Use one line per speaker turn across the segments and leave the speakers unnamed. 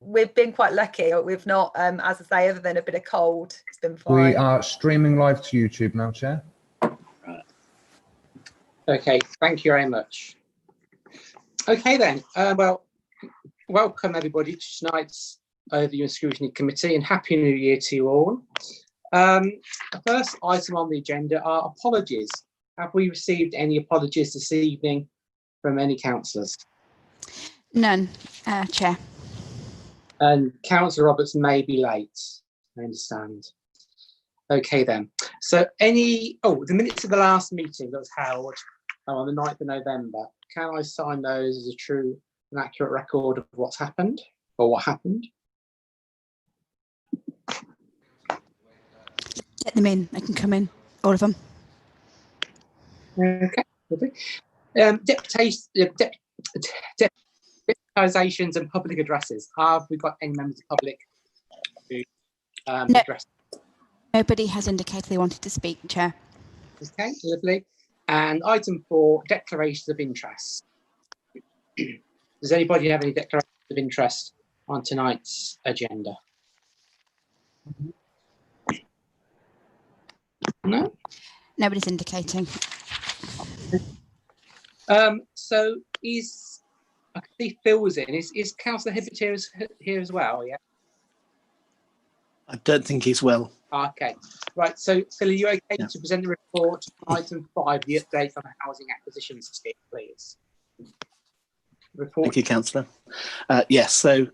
we've been quite lucky. We've not, as I say, other than a bit of cold, it's been fine.
We are streaming live to YouTube now, Chair.
Okay, thank you very much. Okay then, well, welcome everybody to tonight's Overview and Scrutiny Committee, and Happy New Year to you all. The first item on the agenda are apologies. Have we received any apologies this evening from any councillors?
None, Chair.
And Councillor Roberts may be late, I understand. Okay then, so the minutes of the last meeting that was held on the 9th of November, can I sign those as a true and accurate record of what's happened, or what happened?
Get them in, they can come in, all of them.
Okay, lovely. Deputisations and public addresses. Have we got any members of the public to address?
Nobody has indicated they wanted to speak, Chair.
Okay, lovely. And item 4, declarations of interest. Does anybody have any declarations of interest on tonight's agenda? No?
Nobody's indicating.
So I can see Phil was in. Is Councillor Hibbert here as well? Yeah.
I don't think he's well.
Okay. Right. So Phil, are you okay to present the report on item 5, the update on the housing acquisition scheme, please? Report.
Thank you, Councillor. Yes. So,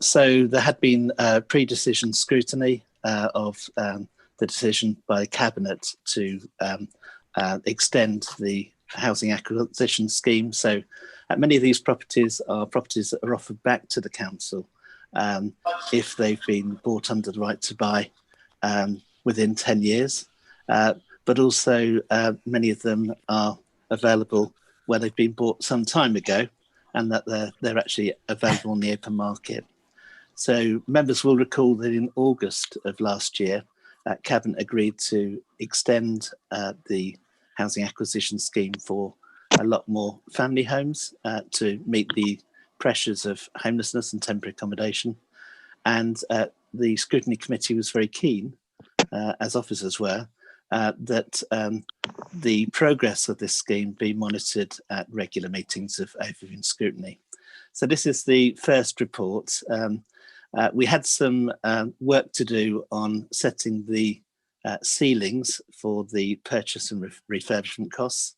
so there had been pre-decision scrutiny of the decision by Cabinet to extend the housing acquisition scheme. So many of these properties are properties that are offered back to the council if they've been bought under the right to buy within 10 years. But also many of them are available where they've been bought some time ago and that they're actually available on the open market. So members will recall that in August of last year, Cabinet agreed to extend the housing acquisition scheme for a lot more family homes to meet the pressures of homelessness and temporary accommodation. And the Scrutiny Committee was very keen, as officers were, that the progress of this scheme be monitored at regular meetings of Overview and Scrutiny. So this is the first report. We had some work to do on setting the ceilings for the purchase and refurbishment costs.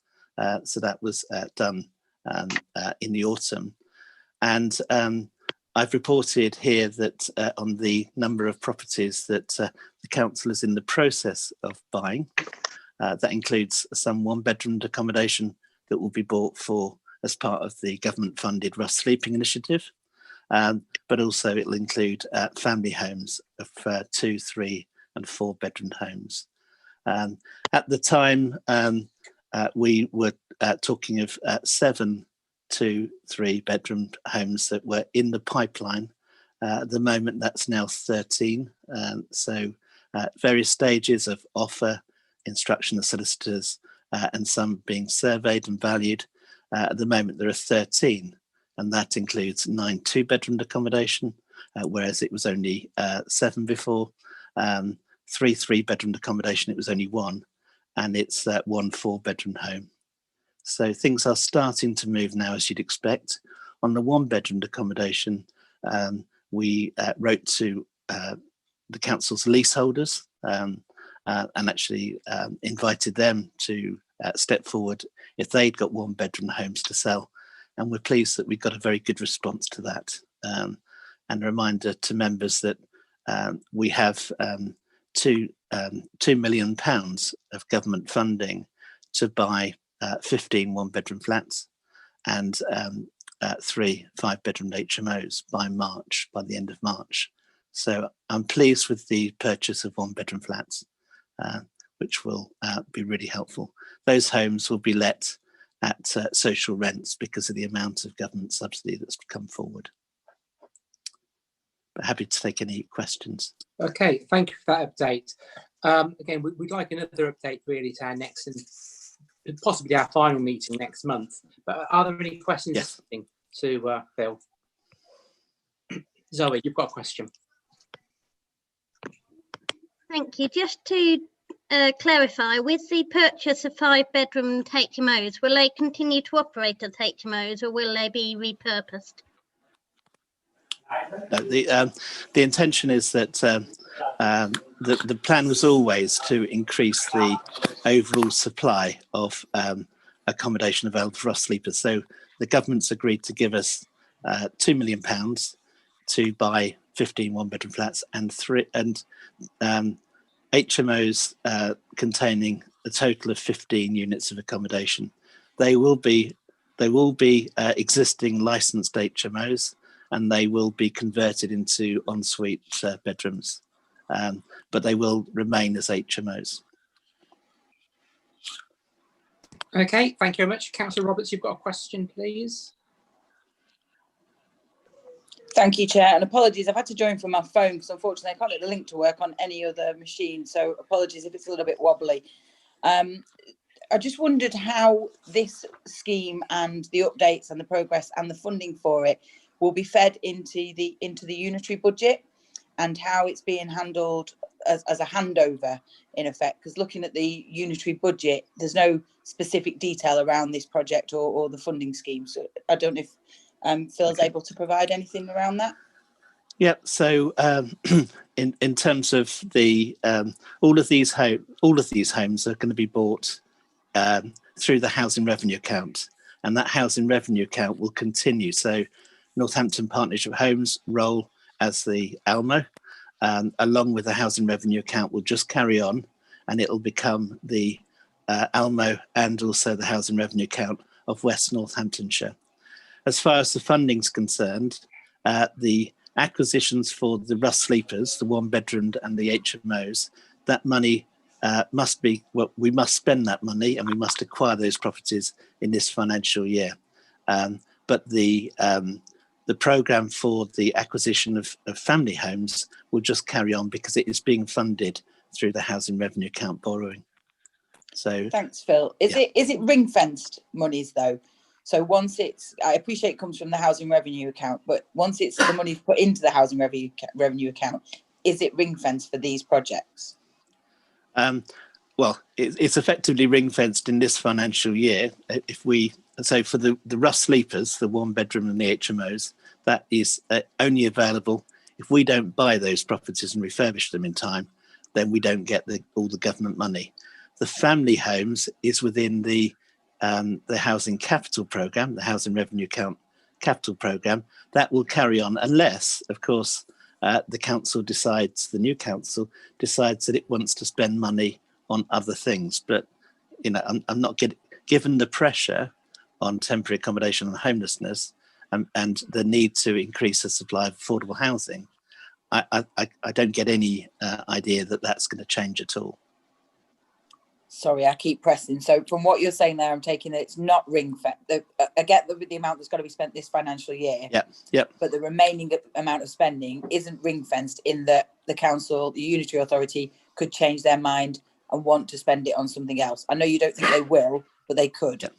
So that was done in the autumn. And I've reported here that on the number of properties that the council is in the process of buying. That includes some one-bedroom accommodation that will be bought for as part of the government-funded Rough Sleeping Initiative. But also it'll include family homes of 2, 3 and 4 bedroom homes. At the time, we were talking of 7 2, 3 bedroom homes that were in the pipeline. At the moment, that's now 13. So various stages of offer, instruction of solicitors, and some being surveyed and valued. At the moment, there are 13, and that includes 9 2-bedroom accommodation, whereas it was only 7 before. 3 3-bedroom accommodation, it was only 1, and it's 1 4-bedroom home. So things are starting to move now, as you'd expect. On the 1-bedroom accommodation, we wrote to the council's leaseholders and actually invited them to step forward if they'd got 1-bedroom homes to sell. And we're pleased that we got a very good response to that. And a reminder to members that we have £2 million of government funding to buy 15 1-bedroom flats and 3 5-bedroom HMOs by the end of March. So I'm pleased with the purchase of 1-bedroom flats, which will be really helpful. Those homes will be let at social rents because of the amount of government subsidy that's come forward. But happy to take any questions.
Okay, thank you for that update. Again, we'd like another update really to our next and possibly our final meeting next month. But are there any questions?
Yes.
To Phil? Zoe, you've got a question.
Thank you. Just to clarify, with the purchase of 5-bedroom HMOs, will they continue to operate as HMOs or will they be repurposed?
No, the intention is that the plan was always to increase the overall supply of accommodation available for us sleepers. So the government's agreed to give us £2 million to buy 15 one-bedroom flats and HMOs containing a total of 15 units of accommodation. They will be existing licensed HMOs, and they will be converted into ensuite bedrooms, but they will remain as HMOs.
Okay, thank you very much. Councillor Roberts, you've got a question, please.
Thank you, Chair, and apologies, I've had to join from my phone because unfortunately I can't get the link to work on any other machine, so apologies if it's a little bit wobbly. I just wondered how this scheme and the updates and the progress and the funding for it will be fed into the unitary budget, and how it's being handled as a handover in effect, because looking at the unitary budget, there's no specific detail around this project or the funding scheme. So I don't know if Phil's able to provide anything around that.
Yeah. So in terms of the all of these homes are going to be bought through the housing revenue account, and that housing revenue account will continue. So Northampton Partnership Homes role as the ALMO, along with the housing revenue account, will just carry on, and it'll become the ALMO and also the housing revenue account of West Northamptonshire. As far as the funding's concerned, the acquisitions for the Russ Sleepers, the one-bedroom and the HMOs, that money must be, well, we must spend that money and we must acquire those properties in this financial year. But the programme for the acquisition of family homes will just carry on because it is being funded through the housing revenue account borrowing. So
thanks, Phil. Is it ring-fenced monies though? So once it's, I appreciate it comes from the housing revenue account, but once it's the money's put into the housing revenue account, is it ring-fenced for these projects?
Well, it's effectively ring-fenced in this financial year. So for the Russ Sleepers, the one-bedroom and the HMOs, that is only available if we don't buy those properties and refurbish them in time, then we don't get all the government money. The family homes is within the housing capital programme, the housing revenue account capital programme. That will carry on unless, of course, the new council decides that it wants to spend money on other things. But I'm not given the pressure on temporary accommodation and homelessness and the need to increase the supply of affordable housing. I don't get any idea that that's going to change at all.
Sorry, I keep pressing. So from what you're saying there, I'm taking that it's not ring-fenced. I get the amount that's got to be spent this financial year.
Yep.
But the remaining amount of spending isn't ring-fenced in that the council, the unitary authority, could change their mind and want to spend it on something else. I know you don't think they will, but they could.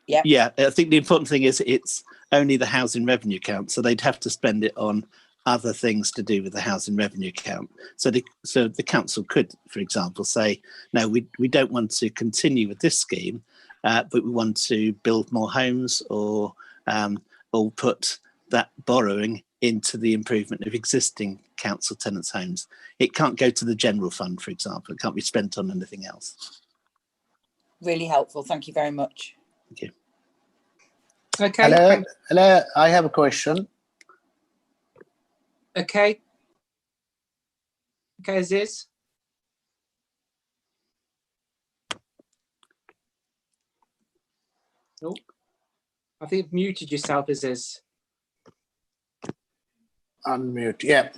Yep. Yeah, I think the important thing is it's only the housing revenue account, so they'd have to spend it on other things to do with the housing revenue account. So the council could, for example, say, no, we don't want to continue with this scheme, but we want to build more homes or put that borrowing into the improvement of existing council tenants' homes. It can't go to the general fund, for example. It can't be spent on anything else.
Really helpful. Thank you very much.
Thank you.
Okay.
Hello, I have a question.
Okay, Aziz. Oh, I think you've muted yourself, Aziz.
Unmute, yeah.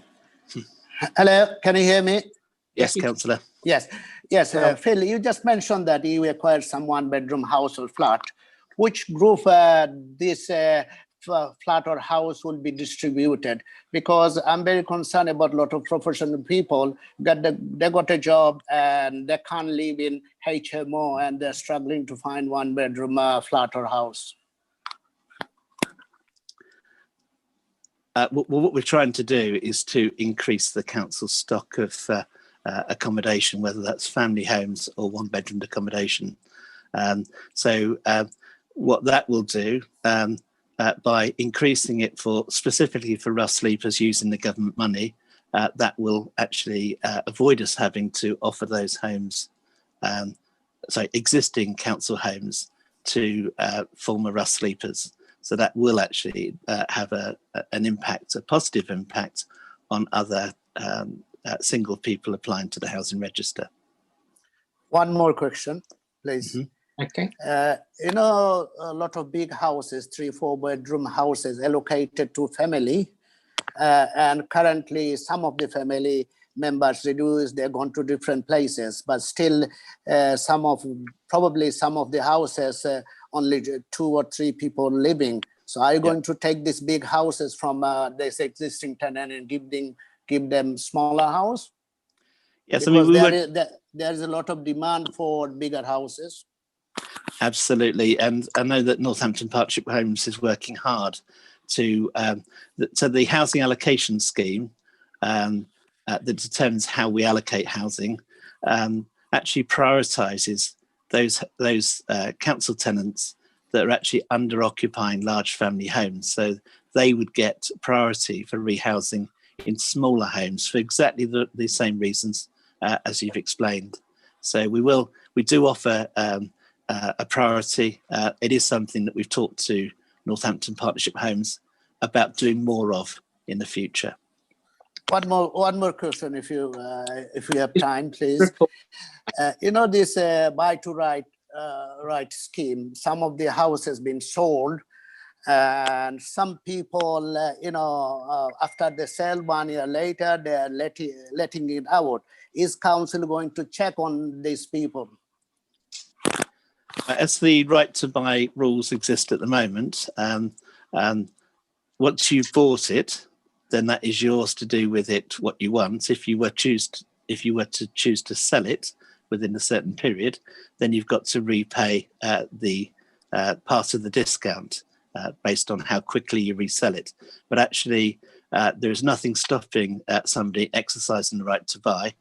Hello, can you hear me?
Yes, Councillor.
Yes. Phil, you just mentioned that you acquired some one-bedroom house or flat. Which group this flat or house will be distributed? Because I'm very concerned about a lot of professional people they got a job and they can't live in HMO and they're struggling to find one-bedroom flat or house.
what we're trying to do is to increase the council's stock of accommodation, whether that's family homes or one-bedroom accommodation. What that will do, by increasing it specifically for rough sleepers using the government money, that will actually avoid us having to offer those homes, existing council homes, to former rough sleepers. So that will actually have an impact, a positive impact, on other single people applying to the housing register.
One more question, please.
Mm-hmm.
Okay.
You know, a lot of big houses, 3-4 bedroom houses allocated to family, and currently some of the family members reduced, they're gone to different places, but still probably some of the houses only 2 or 3 people living. So are you going to take these big houses from this existing tenant and give them smaller house?
Yes,
Because there is a lot of demand for bigger houses.
Absolutely, and I know that Northampton Partnership Homes is working hard to the housing allocation scheme that determines how we allocate housing, actually prioritises those council tenants that are actually under occupying large family homes. So they would get priority for rehousing in smaller homes for exactly the same reasons as you've explained. So we do offer a priority. It is something that we've talked to Northampton Partnership Homes about doing more of in the future.
One more question, if you have time, please. You know, this buy to right scheme. Some of the house has been sold, and some people, after they sell 1 year later, they are letting it out. Is council going to check on these people?
As the right to buy rules exist at the moment, once you've bought it, then that is yours to do with it what you want. If you were to choose to sell it within a certain period, then you've got to repay the part of the discount based on how quickly you resell it. But actually, there is nothing stopping somebody exercising the right to buy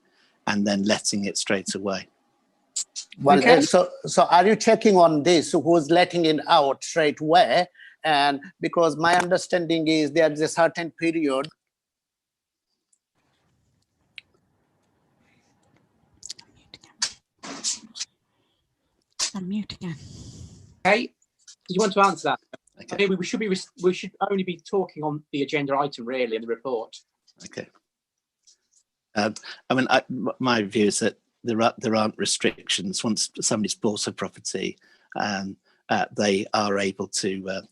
and then letting it straight away.
Well,
Okay.
so are you checking on this? Who's letting it out straight away? And because my understanding is there's a certain period.
I'm mute again.
Okay. Do you want to answer that?
Okay.
I mean, we should only be talking on the agenda item, really, in the report.
Okay. My view is that there aren't restrictions. Once somebody's bought a property, they are able to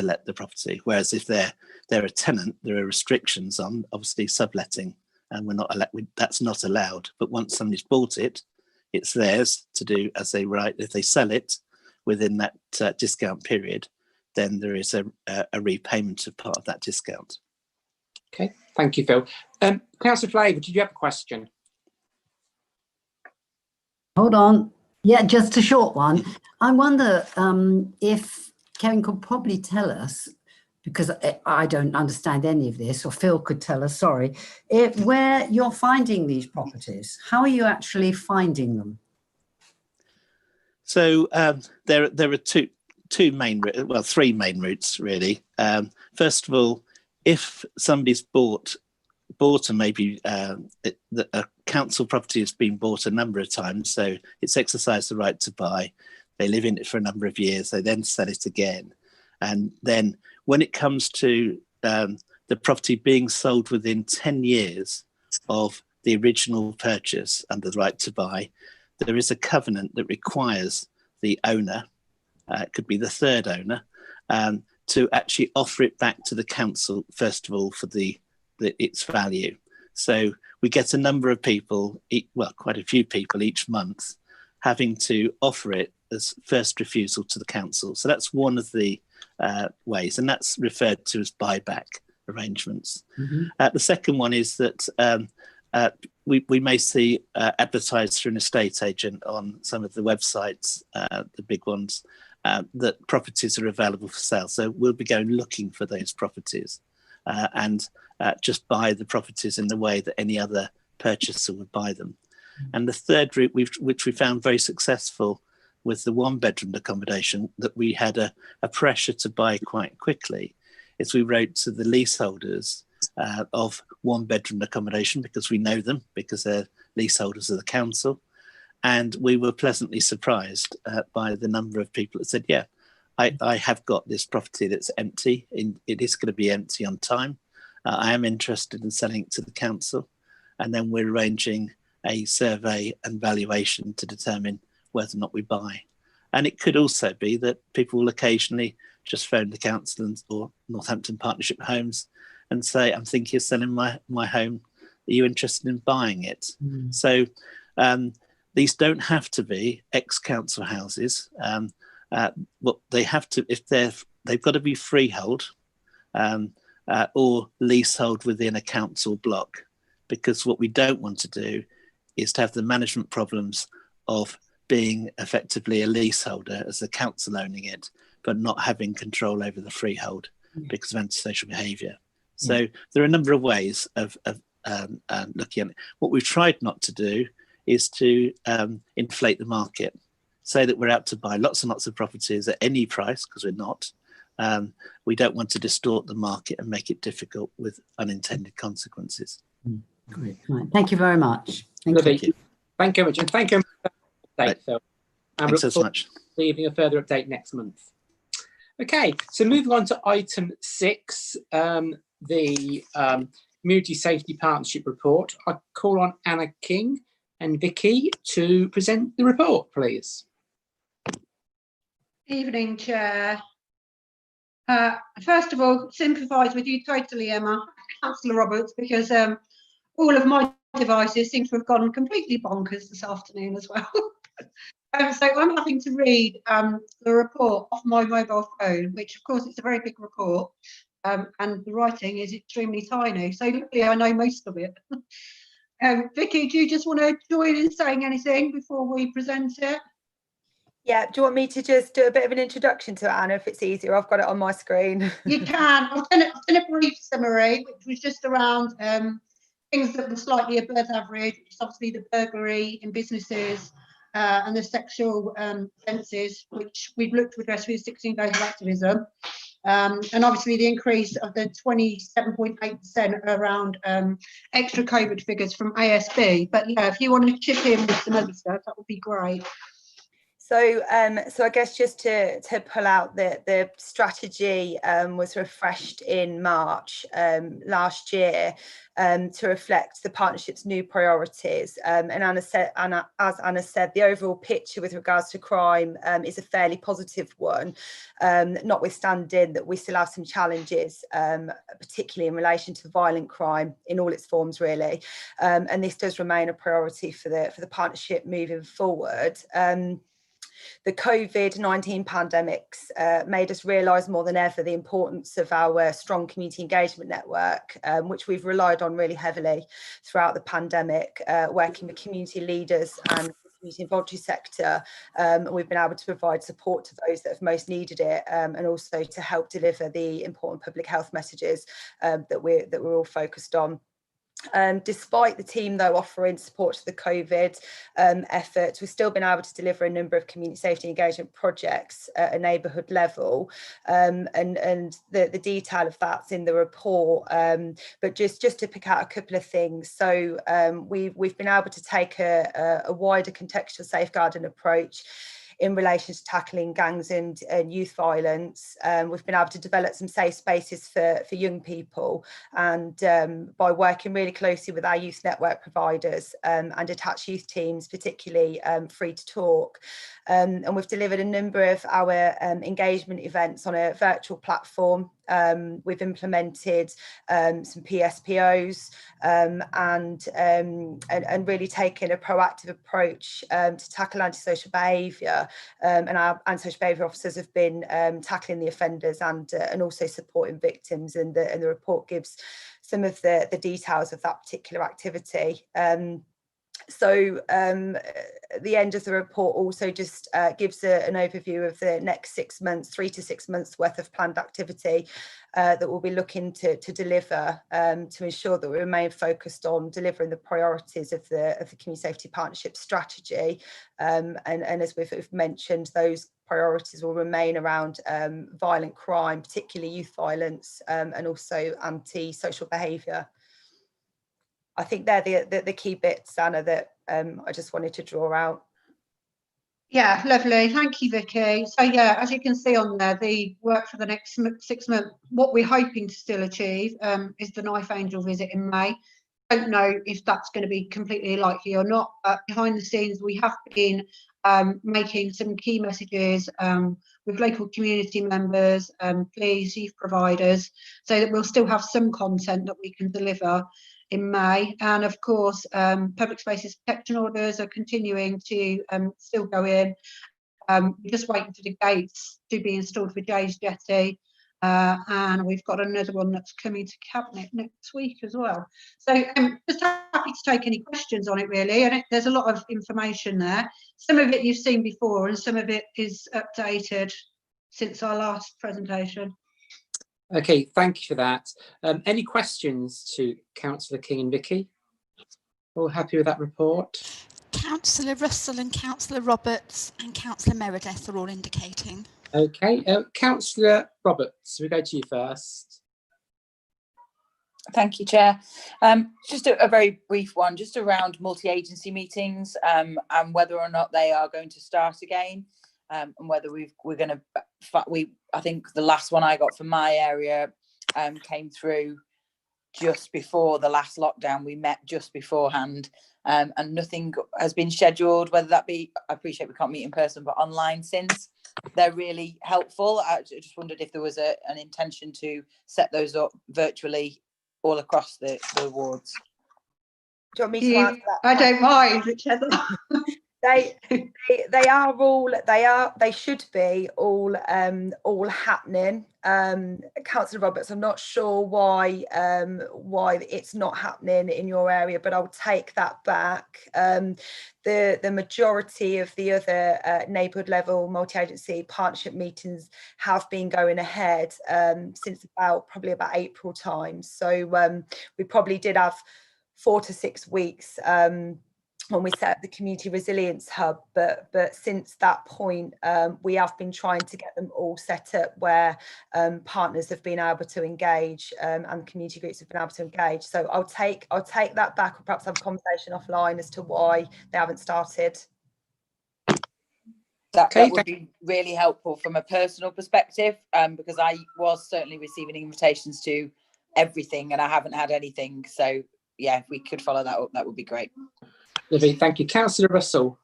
let the property. Whereas if they're a tenant, there are restrictions on obviously subletting, and that's not allowed. But once somebody's bought it, it's theirs to do as they right. If they sell it within that discount period, then there is a repayment of part of that discount.
Okay, thank you, Phil. Councillor Flavour, did you have a question?
Hold on. Yeah, just a short one. I wonder if Kevin could probably tell us, because I don't understand any of this, or Phil could tell us, sorry, where you're finding these properties. How are you actually finding them?
So there are three main routes, really. First of all, if somebody's bought and maybe a council property has been bought a number of times, so it's exercised the right to buy, they live in it for a number of years, they then sell it again. And then when it comes to the property being sold within 10 years of the original purchase under the right to buy, there is a covenant that requires the owner, it could be the third owner, to actually offer it back to the council, first of all, for its value. So we get a number of people, quite a few people each month, having to offer it as first refusal to the council. So that's one of the ways, and that's referred to as buyback arrangements. Mm-hmm. The second one is that we may see advertised through an estate agent on some of the websites, the big ones, that properties are available for sale. So we'll be going looking for those properties. and just buy the properties in the way that any other purchaser would buy them. And the third route, which we found very successful with the one-bedroom accommodation, that we had a pressure to buy quite quickly, is we wrote to the leaseholders of one-bedroom accommodation, because we know them, because they're leaseholders of the council. And we were pleasantly surprised by the number of people that said, yeah, I have got this property that's empty. It is going to be empty on time. I am interested in selling it to the council. And then we're arranging a survey and valuation to determine whether or not we buy. And it could also be that people will occasionally just phone the council or Northampton Partnership Homes and say, I'm thinking of selling my home. Are you interested in buying it? So these don't have to be ex-council houses. What they have to, if they've got to be freehold or leasehold within a council block, because what we don't want to do is to have the management problems of being effectively a leaseholder as the council owning it, but not having control over the freehold because of antisocial behaviour. So there are a number of ways of looking at it. What we've tried not to do is to inflate the market, say that we're out to buy lots and lots of properties at any price, because we're not. We don't want to distort the market and make it difficult with unintended consequences.
Great. Right. Thank you very much.
Thank you very much. And thank you for the update, Phil.
Thanks so much.
Leaving a further update next month. Okay, so moving on to item 6, the Community Safety Partnership Report. I call on Anna King and Vicky to present the report, please.
Evening, Chair. First of all, sympathise with you totally, Emma, Councillor Roberts, because all of my devices seem to have gone completely bonkers this afternoon as well. So I'm having to read the report off my mobile phone, which of course it's a very big report, and the writing is extremely tiny. So luckily I know most of it. Vicky, do you just want to join in saying anything before we present it?
Yeah, do you want me to just do a bit of an introduction to it, Anna, if it's easier? I've got it on my screen.
You can. I've done a brief summary, which was just around things that were slightly above average, which is obviously the burglary in businesses and the sexual offences, which we've looked to address with 16 days of activism. And obviously the increase of the 27.8% around extra COVID figures from ASB. But yeah, if you want to chip in with some other stuff, that would be great.
So I guess just to pull out the strategy was refreshed in March last year to reflect the partnership's new priorities. And as Anna said, the overall picture with regards to crime is a fairly positive one, notwithstanding that we still have some challenges, particularly in relation to violent crime in all its forms, really. And this does remain a priority for the partnership moving forward. The COVID-19 pandemics made us realise more than ever the importance of our strong community engagement network, which we've relied on really heavily throughout the pandemic, working with community leaders and the community and voluntary sector. We've been able to provide support to those that have most needed it, and also to help deliver the important public health messages that we're all focused on. Despite the team, though, offering support to the COVID efforts, we've still been able to deliver a number of community safety engagement projects at a neighbourhood level, and the detail of that's in the report. But just to pick out a couple of things, so we've been able to take a wider contextual safeguarding approach in relation to tackling gangs and youth violence. We've been able to develop some safe spaces for young people, and by working really closely with our youth network providers and attached youth teams, particularly Free to Talk. And we've delivered a number of our engagement events on a virtual platform. We've implemented some PSPOs and really taken a proactive approach to tackle antisocial behaviour. And our antisocial behaviour officers have been tackling the offenders and also supporting victims. And the report gives some of the details of that particular activity. So at the end of the report also just gives an overview of the next 6 months, 3 to 6 months worth of planned activity that we'll be looking to deliver to ensure that we remain focused on delivering the priorities of the Community Safety Partnership strategy. And as we've mentioned, those priorities will remain around violent crime, particularly youth violence, and also anti-social behaviour. I think they're the key bits, Anna, that I just wanted to draw out.
Yeah, lovely. Thank you, Vicky. So yeah, as you can see on there, the work for the next 6 months, what we're hoping to still achieve is the Knife Angel visit in May. Don't know if that's going to be completely likely or not, but behind the scenes we have been making some key messages with local community members, police, youth providers, so that we'll still have some content that we can deliver in May. And of course, public spaces protection orders are continuing to still go in. We're just waiting for the gates to be installed for Jay's Jetty. And we've got another one that's coming to Cabinet next week as well. So just happy to take any questions on it, really. And there's a lot of information there. Some of it you've seen before and some of it is updated since our last presentation.
Okay, thank you for that. Any questions to Councillor King and Vicky? All happy with that report?
Councillor Russell and Councillor Roberts and Councillor Meredith are all indicating.
Okay, Councillor Roberts, we go to you first.
Thank you, Chair. Just a very brief one, just around multi-agency meetings and whether or not they are going to start again, and whether we're going to. I think the last one I got from my area came through just before the last lockdown. We met just beforehand, and nothing has been scheduled. Whether that be, I appreciate we can't meet in person, but online since. They're really helpful. I just wondered if there was an intention to set those up virtually all across the wards.
Do you want me to answer that?
I don't mind, whichever.
They should be all happening. Councillor Roberts, I'm not sure why it's not happening in your area, but I'll take that back. The majority of the other neighbourhood level multi-agency partnership meetings have been going ahead since probably about April time. So we probably did have 4 to 6 weeks when we set up the Community Resilience Hub, but since that point we have been trying to get them all set up where partners have been able to engage and community groups have been able to engage. So I'll take that back, or perhaps have a conversation offline as to why they haven't started.
That would be really helpful from a personal perspective, because I was certainly receiving invitations to everything and I haven't had anything. So yeah, if we could follow that up, that would be great.
Livy, thank you. Councillor Russell,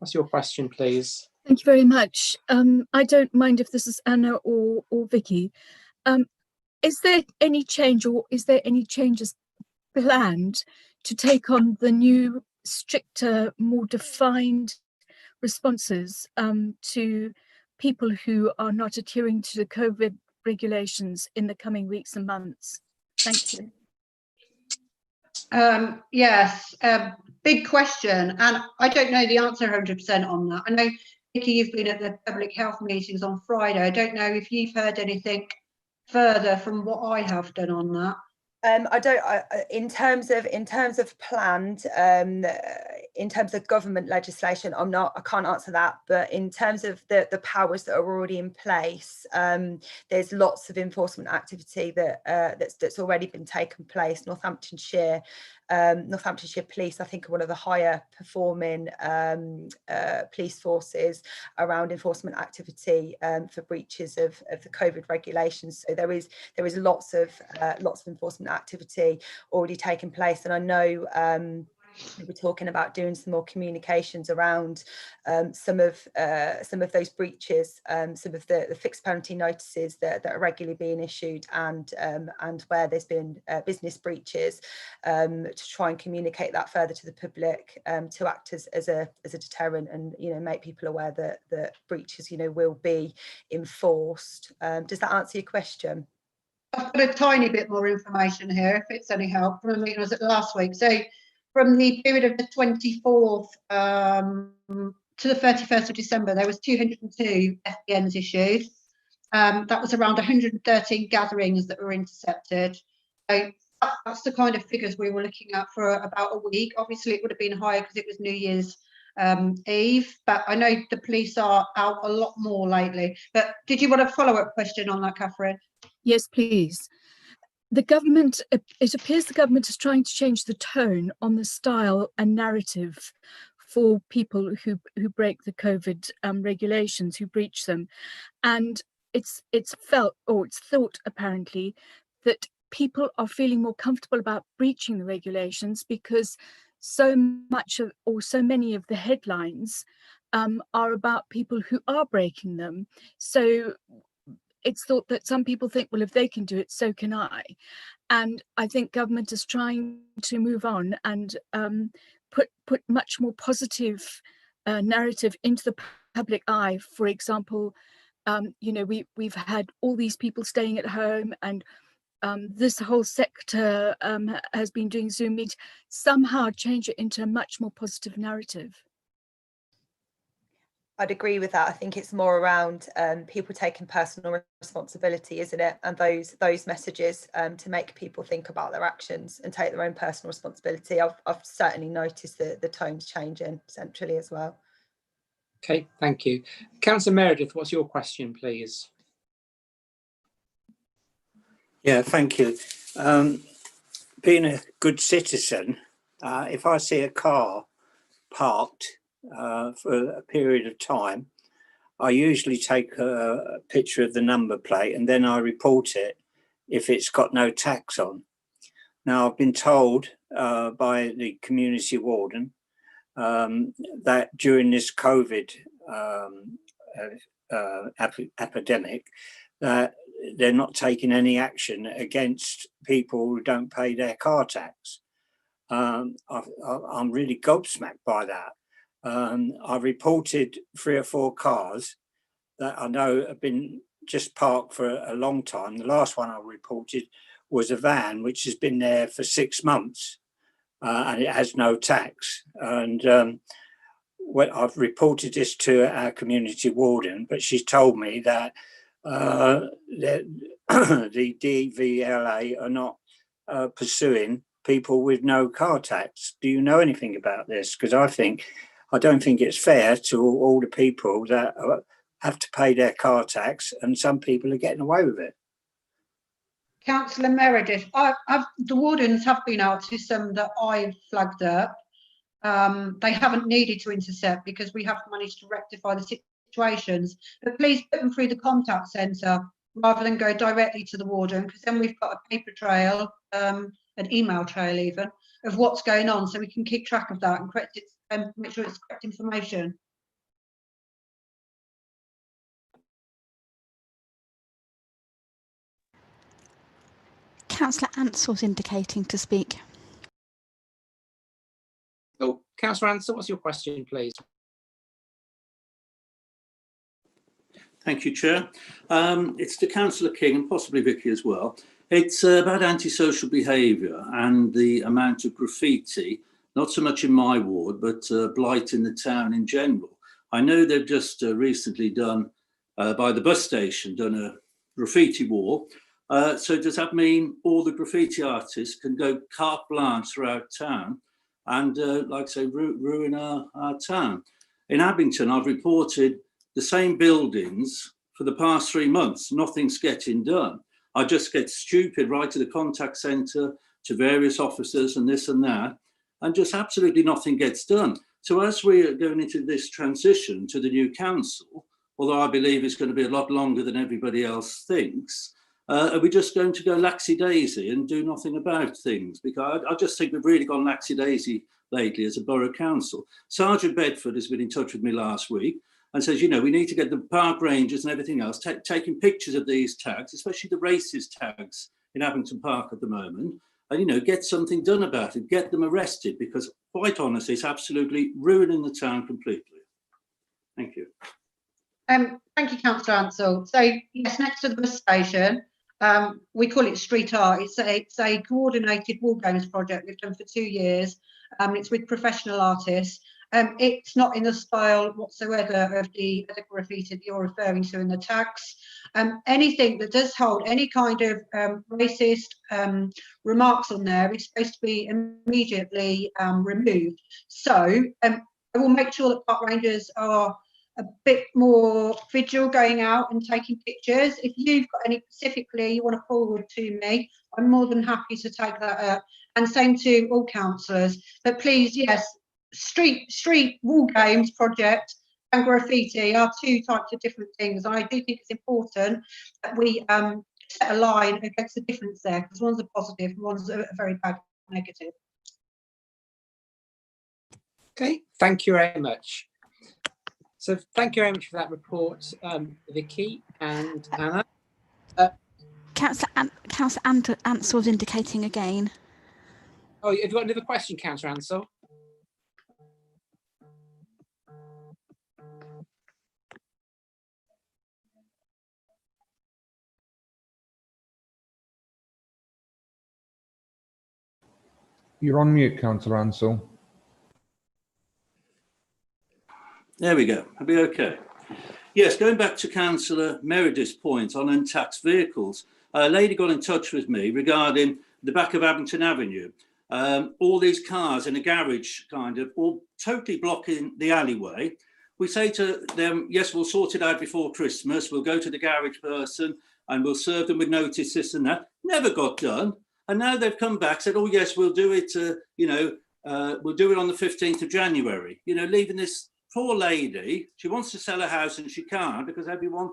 what's your question, please?
Thank you very much. I don't mind if this is Anna or Vicky. Is there any change, or is there any changes planned to take on the new, stricter, more defined responses to people who are not adhering to the COVID regulations in the coming weeks and months? Thank you.
Yes, big question, and I don't know the answer 100% on that. I know, Vicky, you've been at the public health meetings on Friday. I don't know if you've heard anything further from what I have done on that.
In terms of planned, in terms of government legislation, I can't answer that. But in terms of the powers that are already in place, there's lots of enforcement activity that's already been taken place. Northamptonshire Police, I think, are one of the higher performing police forces around enforcement activity for breaches of the COVID regulations. So there is lots of enforcement activity already taking place, and I know we're talking about doing some more communications around some of those breaches, some of the fixed penalty notices that are regularly being issued, and where there's been business breaches, to try and communicate that further to the public, to act as a deterrent, and make people aware that breaches will be enforced. Does that answer your question?
I've got a tiny bit more information here, if it's any help, from a meeting I was at last week. So from the period of the 24th to the 31st of December, there was 202 FBNs issued. That was around 113 gatherings that were intercepted. So that's the kind of figures we were looking at for about a week. Obviously, it would have been higher because it was New Year's Eve, but I know the police are out a lot more lately. But did you want a follow-up question on that, Catherine?
Yes, please. The government, it appears the government is trying to change the tone on the style and narrative for people who break the COVID regulations, who breach them. And it's felt, or it's thought apparently, that people are feeling more comfortable about breaching the regulations because so much of, or so many of the headlines are about people who are breaking them. So it's thought that some people think, well, if they can do it, so can I. And I think government is trying to move on and put much more positive narrative into the public eye. For example, you know, we've had all these people staying at home, and this whole sector has been doing Zoom meetings. Somehow change it into a much more positive narrative.
I'd agree with that. I think it's more around people taking personal responsibility, isn't it? And those messages to make people think about their actions and take their own personal responsibility. I've certainly noticed that the tone's changing centrally as well.
Okay, thank you. Councillor Meredith, what's your question, please?
Yeah, thank you. Being a good citizen, if I see a car parked for a period of time, I usually take a picture of the number plate and then I report it if it's got no tax on. Now, I've been told by the community warden that during this COVID epidemic, that they're not taking any action against people who don't pay their car tax. I'm really gobsmacked by that. I've reported 3 or 4 cars that I know have been just parked for a long time. The last one I reported was a van which has been there for 6 months and it has no tax. And I've reported this to our community warden, but she's told me that the DVLA are not pursuing people with no car tax. Do you know anything about this? Because I don't think it's fair to all the people that have to pay their car tax, and some people are getting away with it.
Councillor Meredith, the wardens have been out to some that I've flagged up. They haven't needed to intercept because we have managed to rectify the situations. But please put them through the contact centre rather than go directly to the warden, because then we've got a paper trail, an email trail even, of what's going on, so we can keep track of that and correct it and make sure it's correct information.
Councillor Ansell's indicating to speak.
Oh, Councillor Ansell, what's your question, please?
Thank you, Chair. It's to Councillor King and possibly Vicky as well. It's about antisocial behaviour and the amount of graffiti, not so much in my ward, but blight in the town in general. I know they've just recently done, by the bus station, done a graffiti wall. So does that mean all the graffiti artists can go carte blanche throughout town and, like I say, ruin our town? In Abington, I've reported the same buildings for the past 3 months. Nothing's getting done. I just get stupid, right to the contact centre, to various officers and this and that, and just absolutely nothing gets done. So as we are going into this transition to the new council, although I believe it's going to be a lot longer than everybody else thinks, are we just going to go laxy-daisy and do nothing about things? Because I just think we've really gone laxy-daisy lately as a borough council. Sergeant Bedford has been in touch with me last week and says, you know, we need to get the park rangers and everything else taking pictures of these tags, especially the racist tags in Abington Park at the moment, and, you know, get something done about it, get them arrested, because quite honestly, it's absolutely ruining the town completely. Thank you.
Thank you, Councillor Ansell. So yes, next to the bus station, We call it Street Art. It's a coordinated wall games project we've done for 2 years. It's with professional artists. It's not in the style whatsoever of the graffiti that you're referring to in the tags. Anything that does hold any kind of racist remarks on there is supposed to be immediately removed. So I will make sure that park rangers are a bit more vigilant going out and taking pictures. If you've got any specifically you want to forward to me, I'm more than happy to take that up. And same to all councillors. But please, yes, street wall games project and graffiti are 2 types of different things. I do think it's important that we set a line against the difference there, because one's a positive and one's a very bad negative.
Okay, thank you very much. So thank you very much for that report, Vicky and Anna.
Councillor Ansell's indicating again.
Oh, have you got another question, Councillor Ansell?
You're on mute, Councillor Ansell.
There we go. I'll be okay. Yes, going back to Councillor Meredith's point on untaxed vehicles, a lady got in touch with me regarding the back of Abington Avenue. All these cars in a garage, kind of, all totally blocking the alleyway. We say to them, yes, we'll sort it out before Christmas. We'll go to the garage person and we'll serve them with notice, this and that. Never got done. And now they've come back, said, oh, yes, we'll do it, we'll do it on the 15th of January. You know, leaving this poor lady, she wants to sell a house and she can't because everyone,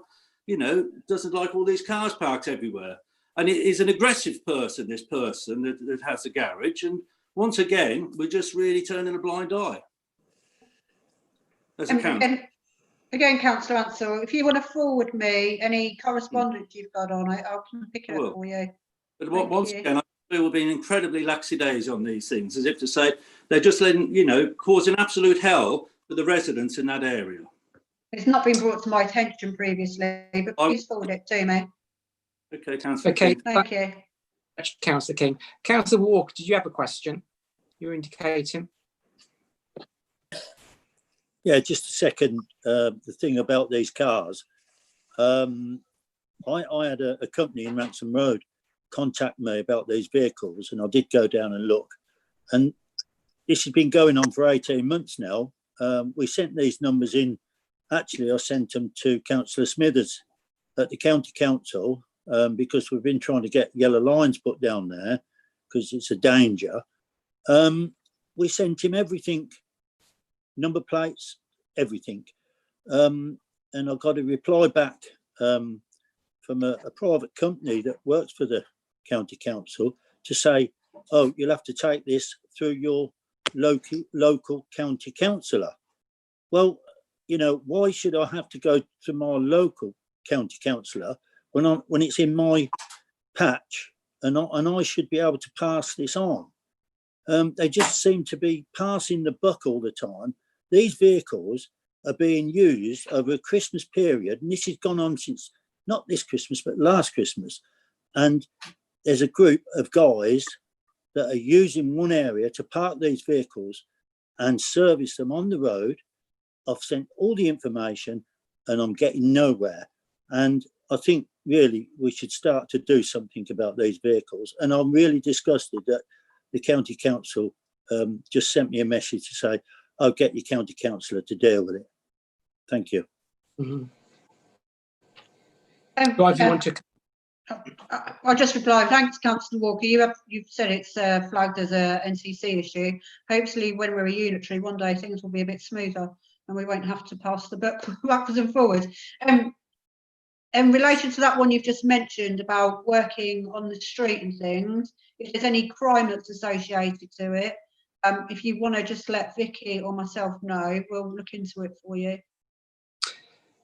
doesn't like all these cars parked everywhere. And it is an aggressive person, this person that has a garage. And once again, we're just really turning a blind eye. As a council.
Again, Councillor Ansell, if you want to forward me any correspondence you've got on it, I'll pick it up for you.
But once again, I feel we're being incredibly lackadaisical on these things, as if to say they're just letting, causing absolute hell for the residents in that area.
It's not been brought to my attention previously, but please forward it to me.
Okay, Councillor.
Okay,
King.
Thank you.
Councillor King. Councillor Walker, did you have a question? You're indicating.
Yeah, just a second. The thing about these cars, I had a company in Ransom Road contact me about these vehicles, and I did go down and look. And this has been going on for 18 months now. We sent these numbers in. Actually, I sent them to Councillor Smithers at the County Council because we've been trying to get yellow lines put down there because it's a danger. We sent him everything. Number plates, everything. And I got a reply back from a private company that works for the county council to say, oh, you'll have to take this through your local county councillor. Well, why should I have to go to my local county councillor when it's in my patch and I should be able to pass this on? They just seem to be passing the buck all the time. These vehicles are being used over a Christmas period, and this has gone on since not this Christmas, but last Christmas. And there's a group of guys that are using one area to park these vehicles and service them on the road. I've sent all the information and I'm getting nowhere. And I think really we should start to do something about these vehicles. And I'm really disgusted that the county council just sent me a message to say, I'll get your county councillor to deal with it. Thank you.
Mm-hmm. You want to...
I'll just reply. Thanks, Councillor Walker. You've said it's flagged as a NCC issue. Hopefully, when we're a unitary, one day things will be a bit smoother and we won't have to pass the buck backwards and forwards. In relation to that one you've just mentioned about working on the street and things, if there's any crime that's associated to it, if you want to just let Vicky or myself know, we'll look into it for you.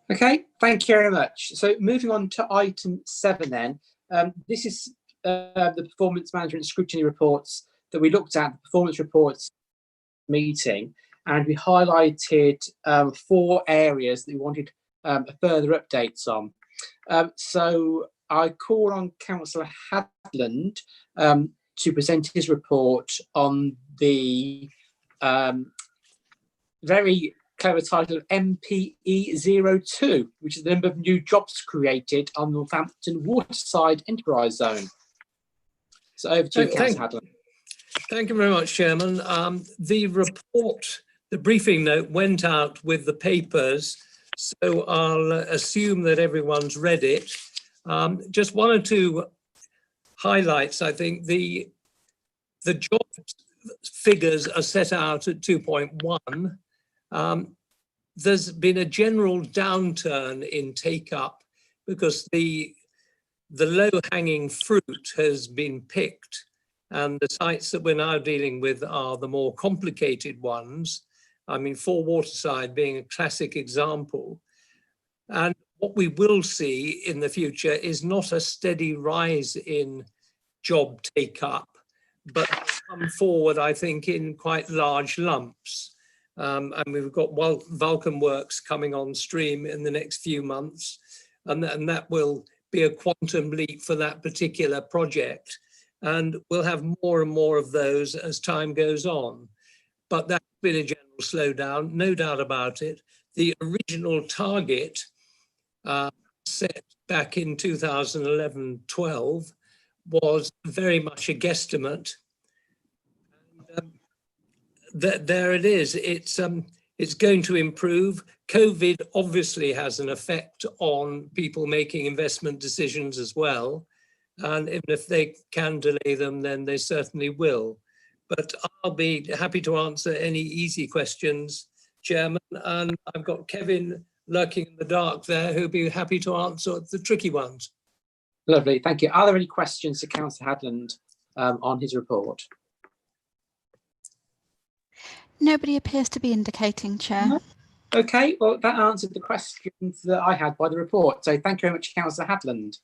Okay, thank you very much. So moving on to item 7 then. This is the performance management scrutiny reports that we looked at, the performance reports meeting, and we highlighted 4 areas that we wanted further updates on. So I call on Councillor Hadland to present his report on the very clever title of MPE02, which is the number of new jobs created on Northampton Waterside Enterprise Zone. So over to you, Councillor Hadland.
Thank you very much, Chairman. The report, the briefing note went out with the papers, so I'll assume that everyone's read it. Just one or two highlights. I think the job figures are set out at 2.1. There's been a general downturn in take-up because the low-hanging fruit has been picked, and the sites that we're now dealing with are the more complicated ones. I mean, 4 Waterside being a classic example. And what we will see in the future is not a steady rise in job take-up, but come forward, I think, in quite large lumps. And we've got Vulcan Works coming on stream in the next few months, and that will be a quantum leap for that particular project. And we'll have more and more of those as time goes on. But that's been a general slowdown, no doubt about it. The original target set back in 2011-12 was very much a guesstimate. And, there it is. It's going to improve. COVID obviously has an effect on people making investment decisions as well. And even if they can delay them, then they certainly will. But I'll be happy to answer any easy questions, Chairman. And I've got Kevin lurking in the dark there who'll be happy to answer the tricky ones.
Lovely, thank you. Are there any questions to Councillor Hadland on his report?
Nobody appears to be indicating, Chair.
Okay, well, that answered the questions that I had by the report. So thank you very much, Councillor Hadland.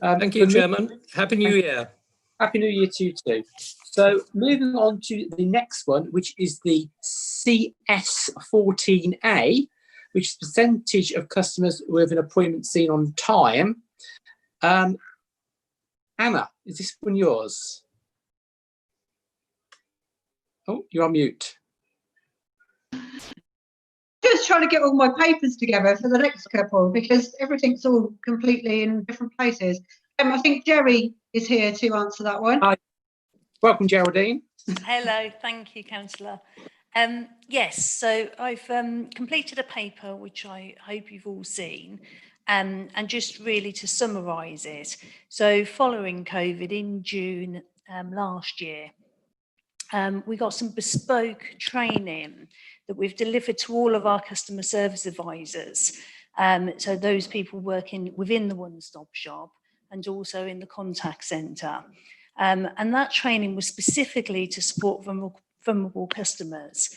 Thank you, Chairman. Happy New Year.
Happy New Year to you too. So moving on to the next one, which is the CS14A, which is percentage of customers with an appointment seen on time. Anna, is this one yours? Oh, you're on mute.
Just trying to get all my papers together for the next couple because everything's all completely in different places. I think Jerry is here to answer that one.
Hi. Welcome, Geraldine.
Hello, thank you, Councillor. Yes, so I've completed a paper which I hope you've all seen, and just really to summarise it. So following COVID in June last year, we got some bespoke training that we've delivered to all of our customer service advisors. So those people working within the one-stop shop and also in the contact centre. And that training was specifically to support vulnerable customers,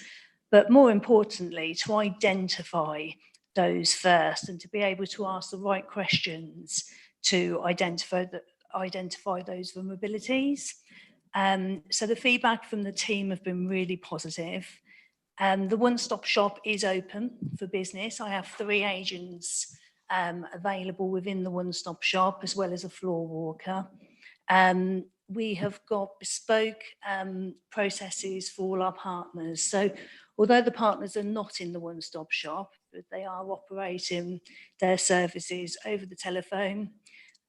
but more importantly, to identify those first and to be able to ask the right questions to identify those vulnerabilities. So the feedback from the team have been really positive. The one-stop shop is open for business. I have 3 agents available within the one-stop shop, as well as a floor walker. We have got bespoke processes for all our partners. So although the partners are not in the one-stop shop, but they are operating their services over the telephone.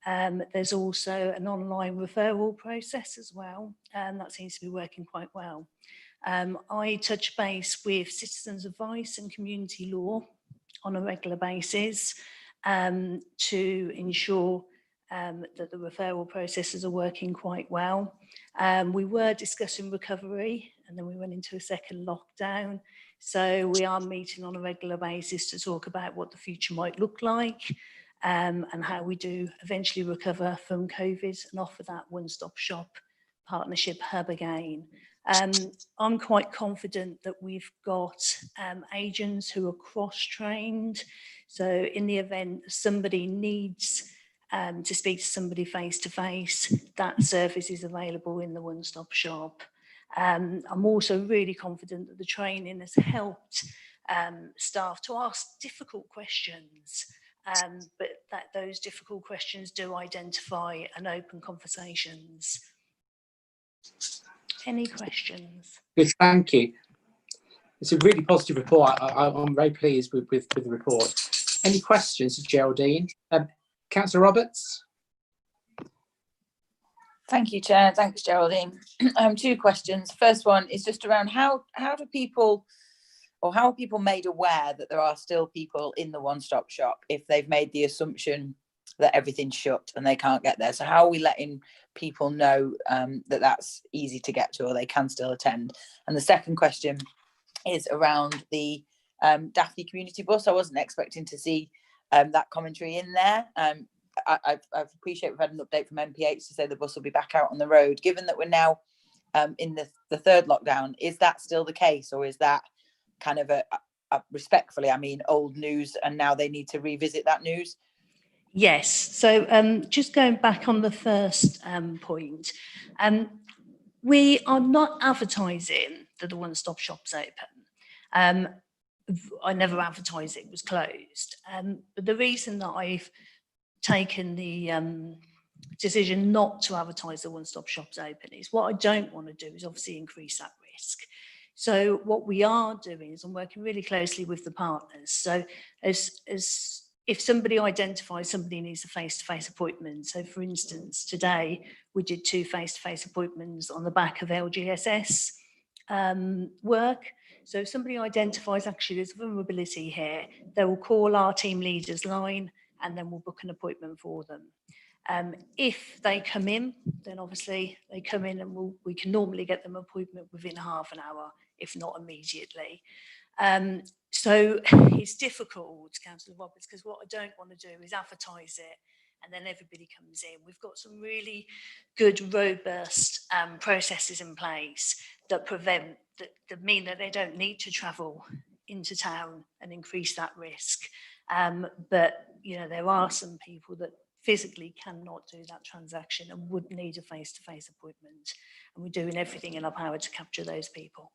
There's also an online referral process as well, and that seems to be working quite well. I touch base with citizens' advice and community law on a regular basis to ensure that the referral processes are working quite well. We were discussing recovery and then we went into a second lockdown. So we are meeting on a regular basis to talk about what the future might look like and how we do eventually recover from COVID and offer that one-stop shop partnership hub again. I'm quite confident that we've got agents who are cross-trained. So in the event somebody needs to speak to somebody face-to-face, that service is available in the one-stop shop. I'm also really confident that the training has helped staff to ask difficult questions but that those difficult questions do identify and open conversations. Any questions?
Good, thank you. It's a really positive report. I'm very pleased with the report. Any questions, Geraldine? Councillor Roberts?
Thank you, Chair. Thanks, Geraldine. 2 questions. First one is just around how do people, or how are people made aware that there are still people in the one-stop shop if they've made the assumption that everything's shut and they can't get there? So how are we letting people know that that's easy to get to, or they can still attend? And the second question is around the Daphne community bus. I wasn't expecting to see that commentary in there. I appreciate we've had an update from MPH to say the bus will be back out on the road. Given that we're now in the 3rd lockdown, is that still the case, or is that kind of a respectfully, I mean, old news and now they need to revisit that news?
Yes. So just going back on the first point, we are not advertising that the one-stop shop's open. I never advertised it was closed. But the reason that I've taken the decision not to advertise the one-stop shops open is what I don't want to do is obviously increase that risk. So what we are doing is I'm working really closely with the partners. So as if somebody identifies somebody needs a face-to-face appointment, so for instance, today we did 2 face-to-face appointments on the back of LGSS work. So if somebody identifies actually there's a vulnerability here, they will call our team leaders line and then we'll book an appointment for them. If they come in, then obviously they come in and we can normally get them an appointment within half an hour, if not immediately. So it's difficult, Councillor Roberts, because what I don't want to do is advertise it and then everybody comes in. We've got some really good, robust processes in place that prevent, that mean that they don't need to travel into town and increase that risk. But, you know, there are some people that physically cannot do that transaction and would need a face-to-face appointment. And we're doing everything in our power to capture those people.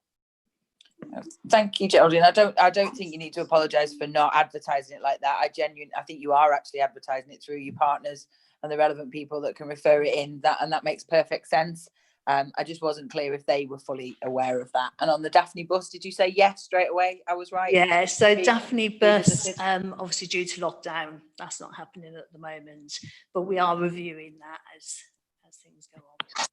Thank you, Geraldine. I don't think you need to apologise for not advertising it like that. I think you are actually advertising it through your partners and the relevant people that can refer it in. That makes perfect sense. I just wasn't clear if they were fully aware of that. And on the Daphne bus, did you say yes straight away? I was right.
Yeah, so Daphne bus, obviously due to lockdown, that's not happening at the moment, but we are reviewing that as things go on.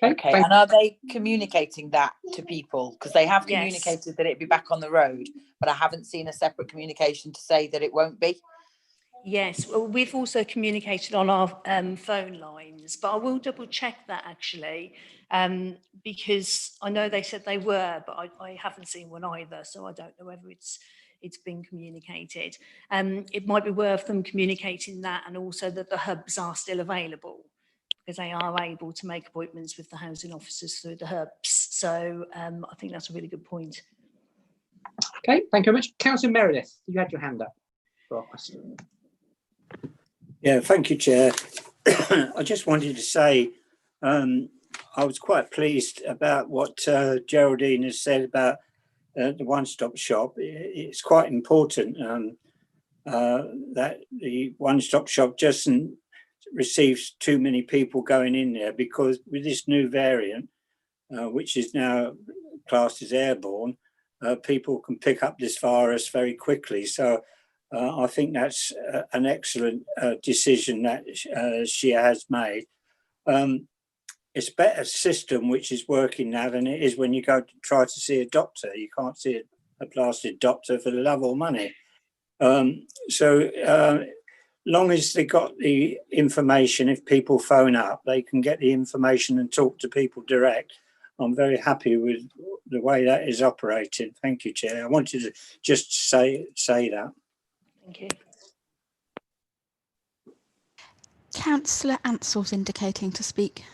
Okay, and are they communicating that to people? Because they have communicated that it'd be back on the road, but I haven't seen a separate communication to say that it won't be.
Yes, well, we've also communicated on our phone lines, but I will double check that actually, because I know they said they were, but I haven't seen one either, so I don't know whether it's been communicated. It might be worth them communicating that, and also that the hubs are still available, because they are able to make appointments with the housing officers through the hubs. So I think that's a really good point.
Okay, thank you very much. Councillor Meredith, you had your hand up for a question.
Yeah, thank you, Chair. I just wanted to say I was quite pleased about what Geraldine has said about the one-stop shop. It's quite important that the one-stop shop doesn't receives too many people going in there, because with this new variant, which is now classed as airborne, people can pick up this virus very quickly. So I think that's an excellent decision that she has made. It's a better system which is working now than it is when you go to try to see a doctor. You can't see a blasted doctor for the love or money. Long as they got the information, if people phone up, they can get the information and talk to people direct. I'm very happy with the way that is operated. Thank you, Chair. I wanted to just say that.
Thank you.
Councillor Ansell's indicating to speak.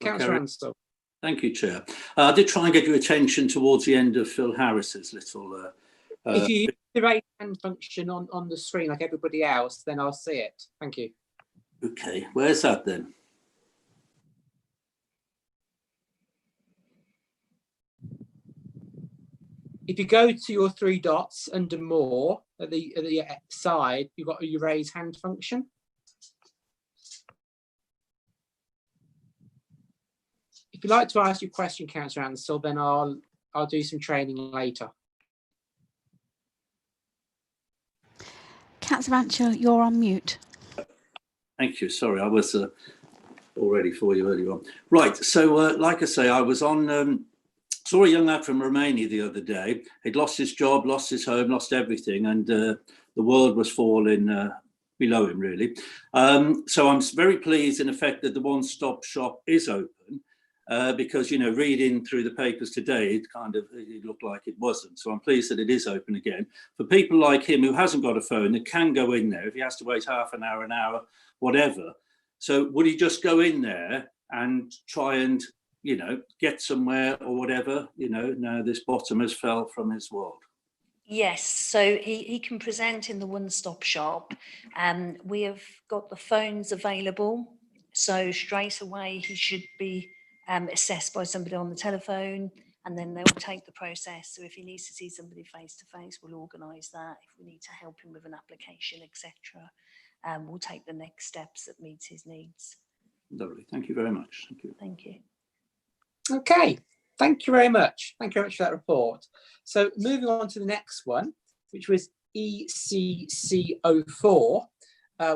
Councillor Ansell.
Thank you, Chair. I did try and get your attention towards the end of Phil Harris's little...
if you use the raise hand function on the screen like everybody else, then I'll see it. Thank you.
Okay, where's that then?
If you go to your three dots under more at the side, you've got your raise hand function. If you'd like to ask your question, Councillor Ansell, then I'll do some training later.
Councillor Ansell, you're on mute.
Thank you. Sorry, I was all ready for you earlier on. Right. So, like I say, I was on. Saw a young lad from Romania the other day. He'd lost his job, lost his home, lost everything, and the world was falling below him, really. So I'm very pleased, in effect, that the one-stop shop is open. Because, you know, reading through the papers today, it looked like it wasn't. So I'm pleased that it is open again. For people like him who hasn't got a phone, that can go in there if he has to wait half an hour, whatever. So would he just go in there and try and, you know, get somewhere or whatever, you know, now this bottom has fell from his world?
Yes, so he can present in the one-stop shop. We have got the phones available. So straight away he should be assessed by somebody on the telephone, and then they'll take the process. So if he needs to see somebody face to face, we'll organise that. If we need to help him with an application, etc., we'll take the next steps that meets his needs.
Lovely. Thank you very much. Thank you.
Thank you.
Okay. Thank you very much. Thank you very much for that report. So moving on to the next one, which was ECC04,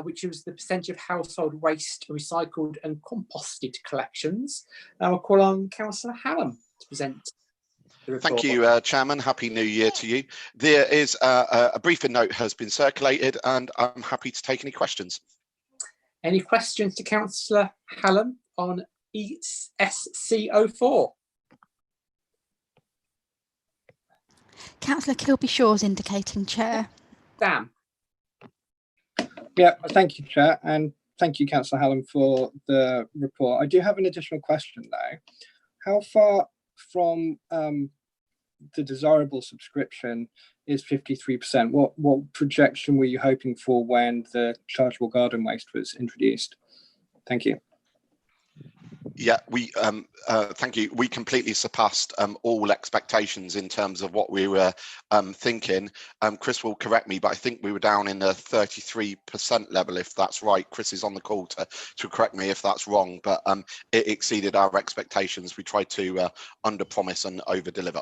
which was the percentage of household waste recycled and composted collections. Now I'll call on Councillor Hallam to present the report.
Thank you, Chairman. Happy New Year to you. There is a briefing note has been circulated, and I'm happy to take any questions.
Any questions to Councillor Hallam on ESC04?
Councillor Kilby-Shaw's indicating chair.
Dan.
Yeah, thank you, Chair, and thank you, Councillor Hallam, for the report. I do have an additional question, though. How far from the desirable subscription is 53%? What projection were you hoping for when the chargeable garden waste was introduced? Thank you.
Yeah, thank you. We completely surpassed all expectations in terms of what we were thinking. Chris will correct me, but I think we were down in the 33% level, if that's right. Chris is on the call to correct me if that's wrong, but it exceeded our expectations. We tried to under-promise and over-deliver.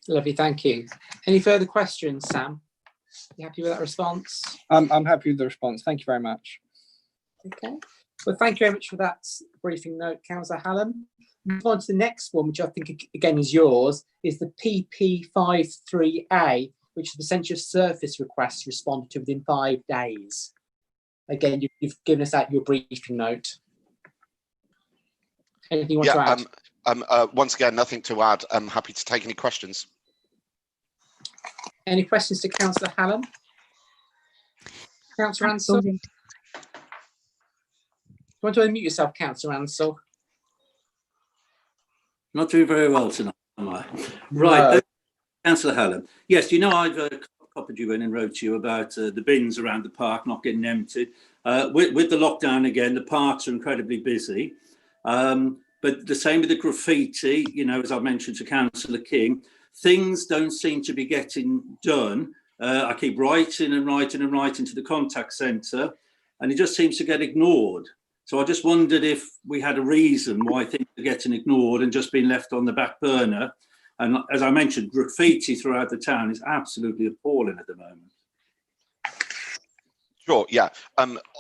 Lovely, thank you. Any further questions, Sam? You happy with that response?
I'm happy with the response. Thank you very much.
Okay. Well, thank you very much for that briefing note, Councillor Hallam. Move on to the next one, which I think again is yours, is the PP53A, which is the percentage of surface requests responded to within 5 days. Again, you've given us out your briefing note. Anything you want to add?
Once again, nothing to add. I'm happy to take any questions.
Any questions to Councillor Hallam? Councillor Ansell? You want to unmute yourself, Councillor Ansell?
Not doing very well tonight, am I? Right,
No.
Councillor Hallam. Yes, you know, I've copied you in and wrote to you about the bins around the park not getting emptied. With the lockdown again, the parks are incredibly busy. But the same with the graffiti, you know, as I mentioned to Councillor King, things don't seem to be getting done. I keep writing and writing and writing to the contact centre, and it just seems to get ignored. So I just wondered if we had a reason why things are getting ignored and just being left on the back burner. And as I mentioned, graffiti throughout the town is absolutely appalling at the moment.
Sure, yeah.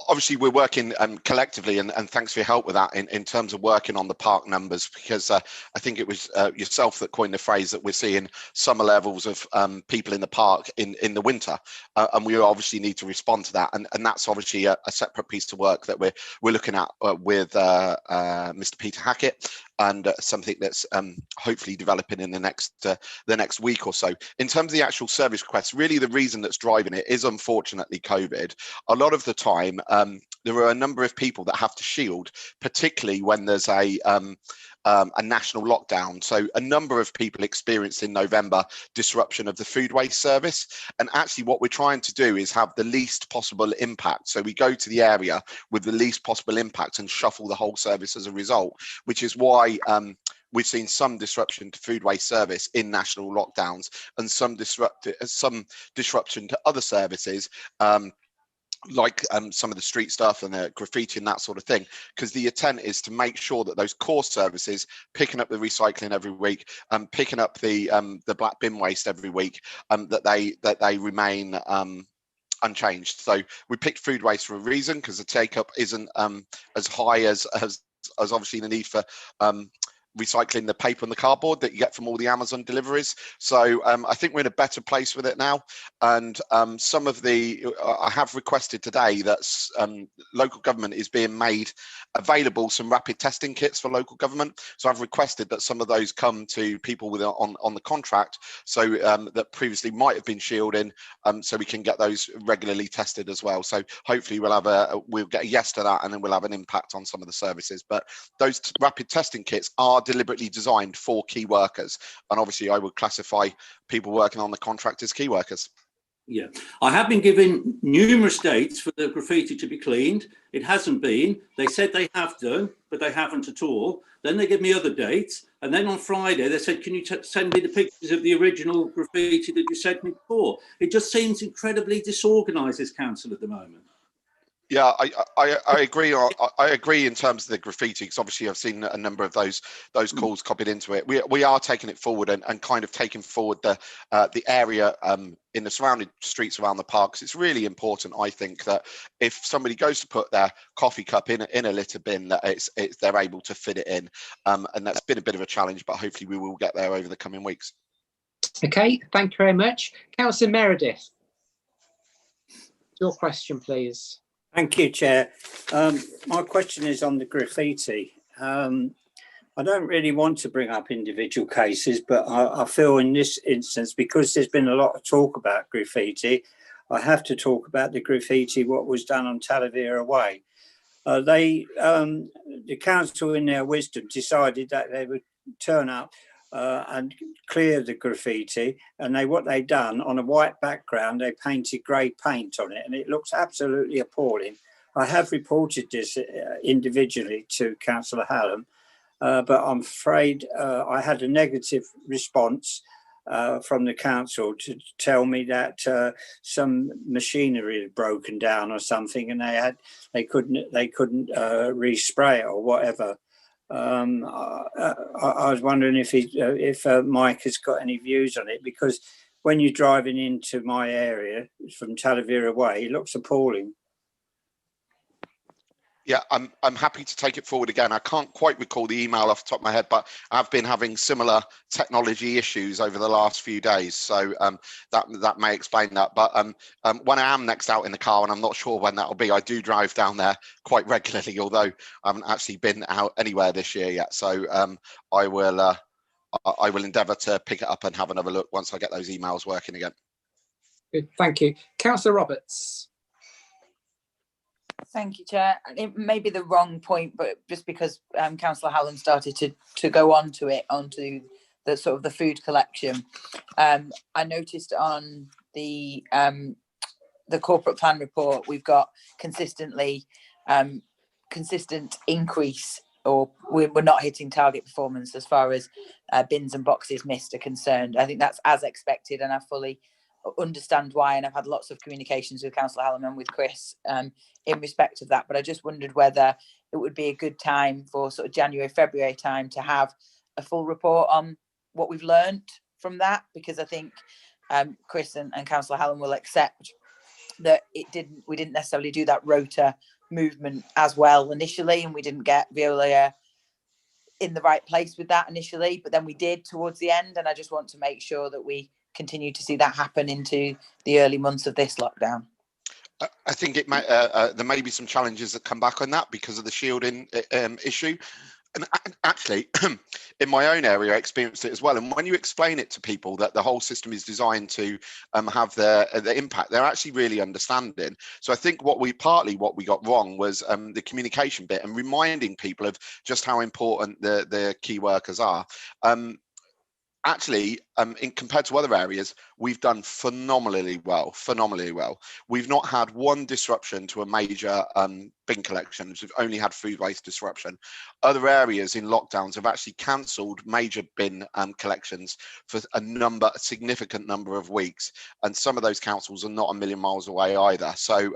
Obviously, we're working collectively, and thanks for your help with that in terms of working on the park numbers, because I think it was yourself that coined the phrase that we're seeing summer levels of people in the park in the winter, and we obviously need to respond to that, and that's obviously a separate piece of work that we're looking at with Mr. Peter Hackett, and something that's hopefully developing in the next week or so. In terms of the actual service requests, really the reason that's driving it is unfortunately COVID. A lot of the time, there are a number of people that have to shield, particularly when there's a national lockdown. So a number of people experienced in November disruption of the food waste service. And actually what we're trying to do is have the least possible impact. So we go to the area with the least possible impact and shuffle the whole service as a result, which is why we've seen some disruption to food waste service in national lockdowns and some disruption to other services, like some of the street stuff and the graffiti and that sort of thing, because the intent is to make sure that those core services, picking up the recycling every week, picking up the black bin waste every week, that they remain unchanged. So we picked food waste for a reason, because the take up isn't as high as obviously the need for recycling the paper and the cardboard that you get from all the Amazon deliveries. So I think we're in a better place with it now. And some of I have requested today that local government is being made available some rapid testing kits for local government. So I've requested that some of those come to people with on the contract, so that previously might have been shielding, so we can get those regularly tested as well. So hopefully we'll get a yes to that, and then we'll have an impact on some of the services. But those rapid testing kits are deliberately designed for key workers, and obviously I would classify people working on the contract as key workers.
Yeah, I have been given numerous dates for the graffiti to be cleaned. It hasn't been. They said they have done, but they haven't at all. Then they give me other dates, and then on Friday they said, can you send me the pictures of the original graffiti that you sent me before? It just seems incredibly disorganised, this council at the moment.
Yeah, I agree. I agree in terms of the graffiti, because obviously I've seen a number of those calls copied into it. We are taking it forward and kind of taking forward the area in the surrounding streets around the parks. It's really important, I think, that if somebody goes to put their coffee cup in a litter bin, that they're able to fit it in, and that's been a bit of a challenge, but hopefully we will get there over the coming weeks.
Okay, thank you very much. Councillor Meredith, your question, please.
Thank you, Chair. My question is on the graffiti. I don't really want to bring up individual cases, but I feel in this instance, because there's been a lot of talk about graffiti, I have to talk about the graffiti, what was done on Talavera Way. The council, in their wisdom, decided that they would turn up and clear the graffiti, and what they done on a white background, they painted grey paint on it, and it looks absolutely appalling. I have reported this individually to Councillor Hallam, but I'm afraid I had a negative response from the council to tell me that some machinery had broken down or something, and they couldn't respray it or whatever. I was wondering if Mike has got any views on it, because when you're driving into my area from Talavera Way, it looks appalling.
Yeah, I'm happy to take it forward again. I can't quite recall the email off the top of my head, but I've been having similar technology issues over the last few days, so that may explain that. But when I am next out in the car, and I'm not sure when that'll be, I do drive down there quite regularly, although I haven't actually been out anywhere this year yet. So I will endeavour to pick it up and have another look once I get those emails working again.
Good, thank you. Councillor Roberts.
Thank you, Chair. It may be the wrong point, but just because Councillor Hallam started to go onto the sort of the food collection, I noticed on the corporate plan report we've got consistent increase, or we're not hitting target performance as far as bins and boxes missed are concerned. I think that's as expected, and I fully understand why, and I've had lots of communications with Councillor Hallam and with Chris in respect of that. But I just wondered whether it would be a good time for sort of January, February time to have a full report on what we've learned from that, because I think Chris and Councillor Hallam will accept that we didn't necessarily do that rota movement as well initially, and we didn't get Veolia in the right place with that initially, but then we did towards the end, and I just want to make sure that we continue to see that happen into the early months of this lockdown.
I think there may be some challenges that come back on that because of the shielding issue. actually, in my own area, I experienced it as well. And when you explain it to people that the whole system is designed to have the impact, they're actually really understanding. So I think what we got wrong was the communication bit and reminding people of just how important the key workers are. Actually, in compared to other areas, we've done phenomenally well. We've not had one disruption to a major bin collection. We've only had food waste disruption. Other areas in lockdowns have actually cancelled major bin collections for a significant number of weeks, and some of those councils are not a million miles away either. So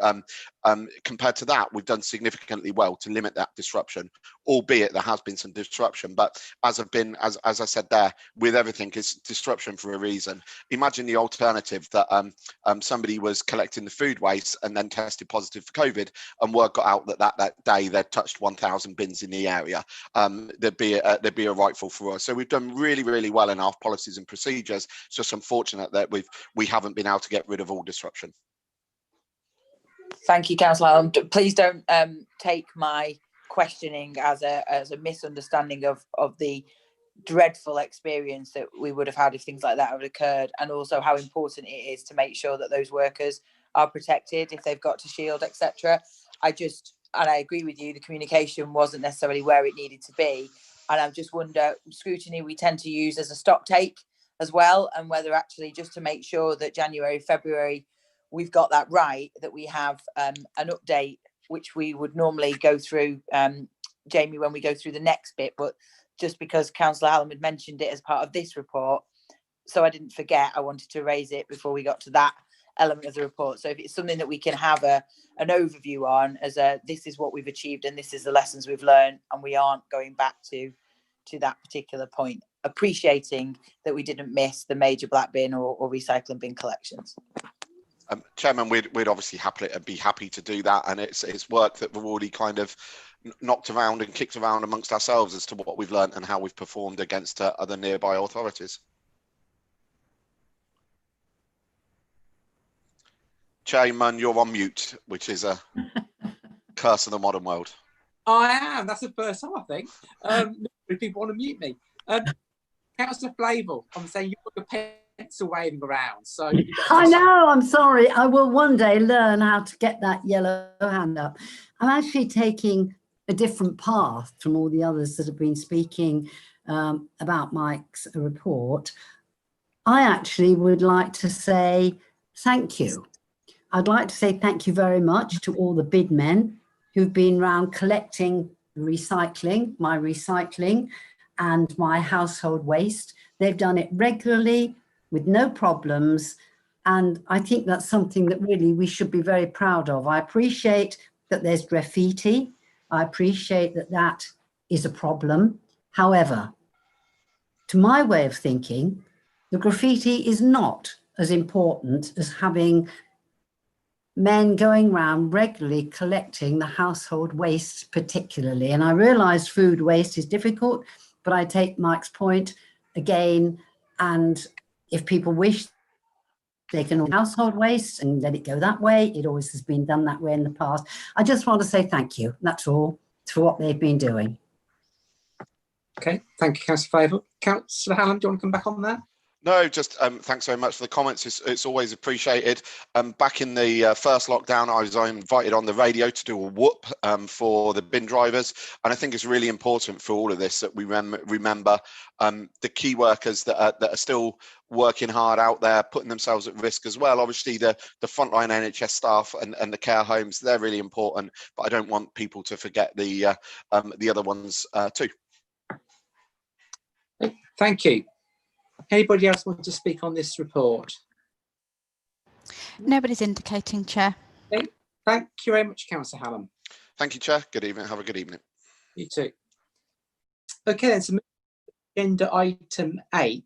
compared to that, we've done significantly well to limit that disruption, albeit there has been some disruption. But as I said there, with everything, it's disruption for a reason. Imagine the alternative that somebody was collecting the food waste and then tested positive for COVID, and word got out that day they'd touched 1,000 bins in the area. There'd be a rightful for us. So we've done really, really well in our policies and procedures. It's just unfortunate that we haven't been able to get rid of all disruption.
Thank you, Councillor Allen. Please don't take my questioning as a misunderstanding of the dreadful experience that we would have had if things like that had occurred, and also how important it is to make sure that those workers are protected if they've got to shield, etc. And I agree with you, the communication wasn't necessarily where it needed to be. And I just wonder, scrutiny we tend to use as a stock take as well, and whether actually just to make sure that January, February, we've got that right, that we have an update, which we would normally go through, Jamie, when we go through the next bit, but just because Councillor Hallam had mentioned it as part of this report, so I didn't forget, I wanted to raise it before we got to that element of the report. So if it's something that we can have an overview on as this is what we've achieved and this is the lessons we've learned, and we aren't going back to that particular point, appreciating that we didn't miss the major black bin or recycling bin collections.
Chairman, we'd obviously be happy to do that, and it's work that we've already kind of knocked around and kicked around amongst ourselves as to what we've learned and how we've performed against other nearby authorities. Chairman, you're on mute, which is a curse of the modern world.
I am. That's the first time, I think. People want to mute me. Councillor Flavel, I'm saying you've got your pencil waving around. So
I know, I'm sorry. I will one day learn how to get that yellow hand up. I'm actually taking a different path from all the others that have been speaking about Mike's report. I actually would like to say thank you. I'd like to say thank you very much to all the bid men who've been around collecting recycling, my recycling and my household waste. They've done it regularly with no problems. And I think that's something that really we should be very proud of. I appreciate that there's graffiti. I appreciate that that is a problem. However, to my way of thinking, the graffiti is not as important as having men going around regularly collecting the household waste particularly. And I realise food waste is difficult, but I take Mike's point again. And if people wish, they can household waste and let it go that way. It always has been done that way in the past. I just want to say thank you. That's all for what they've been doing.
Okay, thank you, Councillor Favour. Councillor Hallam, do you want to come back on that?
No, just thanks very much for the comments. It's always appreciated. Back in the first lockdown, I was invited on the radio to do a whoop for the bin drivers. And I think it's really important for all of this that we remember the key workers that are still working hard out there, putting themselves at risk as well. Obviously, the frontline NHS staff and the care homes, they're really important. But I don't want people to forget the other ones too.
Thank you. Anybody else want to speak on this report?
Nobody's indicating, Chair.
Okay. Thank you very much, Councillor Hallam.
Thank you, Chair. Good evening. Have a good evening.
You too. Okay, then, so agenda item 8,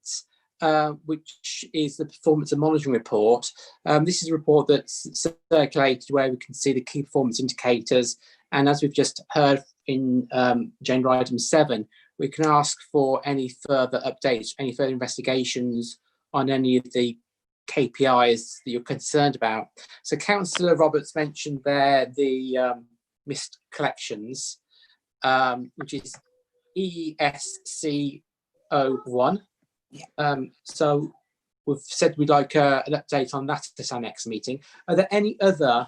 which is the performance and monitoring report. This is a report that's circulated where we can see the key performance indicators. And as we've just heard in agenda item 7, we can ask for any further updates, any further investigations on any of the KPIs that you're concerned about. So Councillor Roberts mentioned there the missed collections, which is ESC01. So we've said we'd like an update on that at our next meeting. Are there any other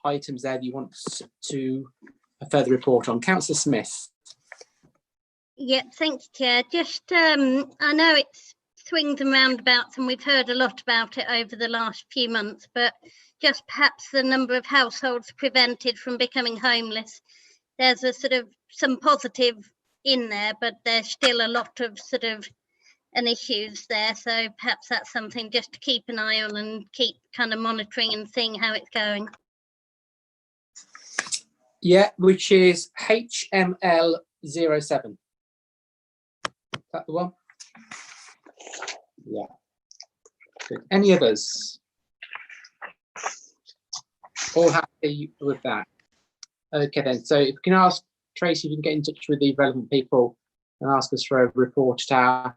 items there that you want to further report on? Councillor Smith.
Yeah, thanks, Chair. Just, I know it's swings and roundabouts and we've heard a lot about it over the last few months, but just perhaps the number of households prevented from becoming homeless. There's a sort of some positive in there, but there's still a lot of sort of issues there. So perhaps that's something just to keep an eye on and keep kind of monitoring and seeing how it's going.
Yeah, which is HML 07. Is that the one? Yeah. Good. Any others? All happy with that? Okay then, so if we can ask Tracy if you can get in touch with the relevant people and ask us for a report at our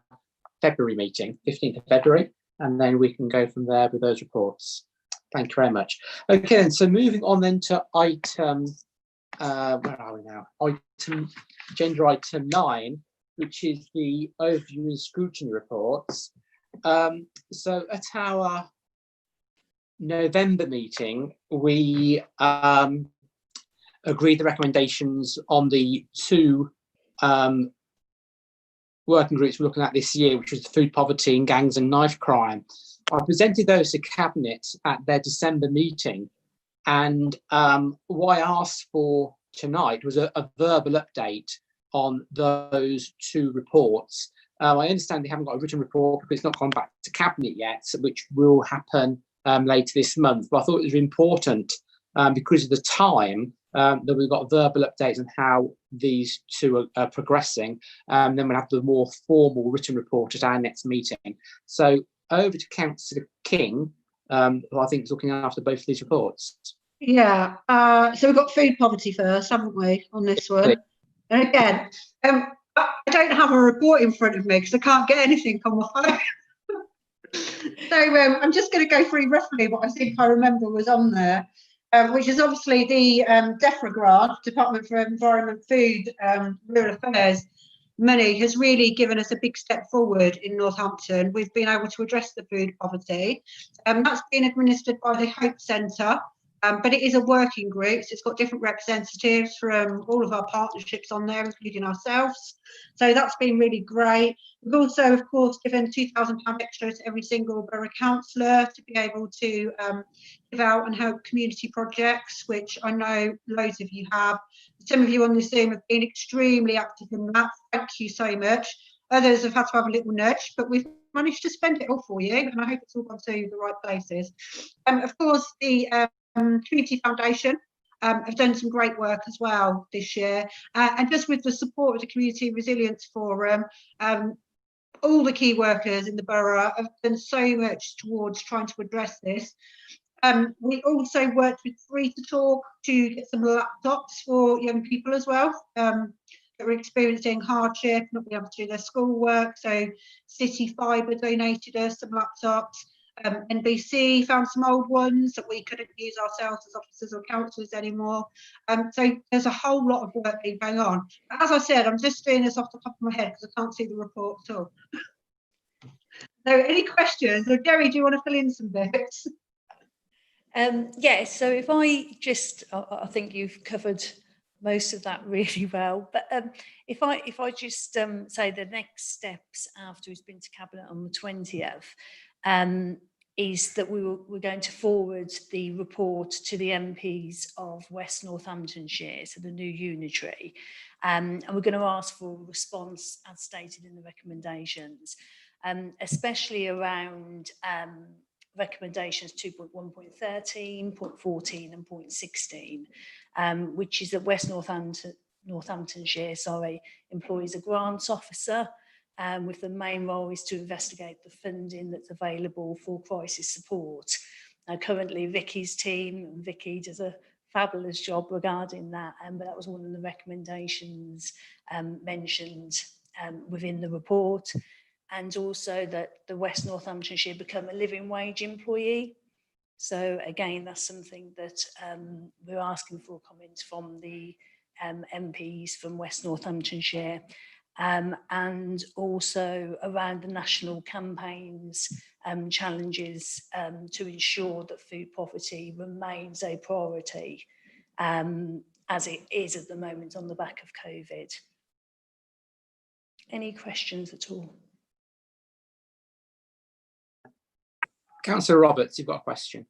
February meeting, 15th of February, and then we can go from there with those reports. Thank you very much. Okay then, so moving on then to item, where are we now? Agenda item 9, which is the overview and scrutiny reports. So at our November meeting, we agreed the recommendations on the 2 working groups we're looking at this year, which was food poverty and gangs and knife crime. I presented those to Cabinet at their December meeting, and what I asked for tonight was a verbal update on those 2 reports. I understand they haven't got a written report because it's not gone back to Cabinet yet, which will happen later this month. But I thought it was important because of the time that we've got verbal updates on how these 2 are progressing. Then we'll have the more formal written report at our next meeting. So over to Councillor King, who I think is looking after both of these reports.
Yeah, so we've got food poverty first, haven't we, on this one? And again, I don't have a report in front of me because I can't get anything on my phone. So I'm just going to go through roughly what I think I remember was on there, which is obviously the DEFRA grant, Department for Environment, Food, Rural Affairs money has really given us a big step forward in Northampton. We've been able to address the food poverty. That's been administered by the Hope Centre. But it is a working group, so it's got different representatives from all of our partnerships on there, including ourselves. So that's been really great. We've also, of course, given £2,000 extra to every single borough councillor to be able to give out and help community projects, which I know loads of you have. Some of you on this Zoom have been extremely active in that. Thank you so much. Others have had to have a little nudge, but we've managed to spend it all for you, and I hope it's all gone to the right places. Of course, the Community Foundation have done some great work as well this year, and just with the support of the Community Resilience Forum, all the key workers in the borough have done so much towards trying to address this. We also worked with Free to Talk to get some laptops for young people as well that are experiencing hardship, not being able to do their schoolwork. So City Fibre donated us some laptops. NBC found some old ones that we couldn't use ourselves as officers or councillors anymore. So there's a whole lot of work being going on. But as I said, I'm just doing this off the top of my head because I can't see the report at all. So any questions? Or Gary, do you want to fill in some bits?
Yes, so if I just, I think you've covered most of that really well, but if I just say the next steps after it's been to Cabinet on the 20th, is that we're going to forward the report to the MPs of West Northamptonshire, so the new unitary, and we're going to ask for a response as stated in the recommendations, especially around recommendations 2.1.13, 0.14 and 0.16, which is that West Northamptonshire, employs a grants officer, with the main role is to investigate the funding that's available for crisis support. Now, currently Vicky's team, and Vicky does a fabulous job regarding that, but that was one of the recommendations mentioned within the report. And also that the West Northamptonshire become a living wage employee. So again, that's something that we're asking for comments from the MPs from West Northamptonshire, and also around the national campaigns challenges to ensure that food poverty remains a priority, as it is at the moment on the back of COVID. Any questions at all?
Councillor Roberts, you've got a question.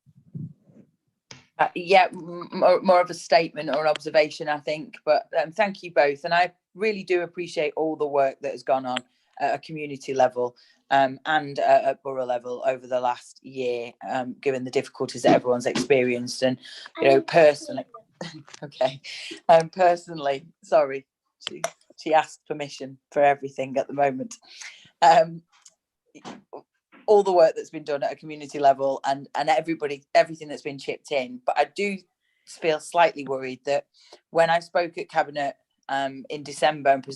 Yeah, more of a statement or observation, I think, but thank you both. And I really do appreciate all the work that has gone on at a community level and at borough level over the last year, given the difficulties that everyone's experienced. And, you know, personally, okay, personally, sorry, she asked permission for everything at the moment. All the work that's been done at a community level and everything that's been chipped in. But I do feel slightly worried that when I spoke at Cabinet in December and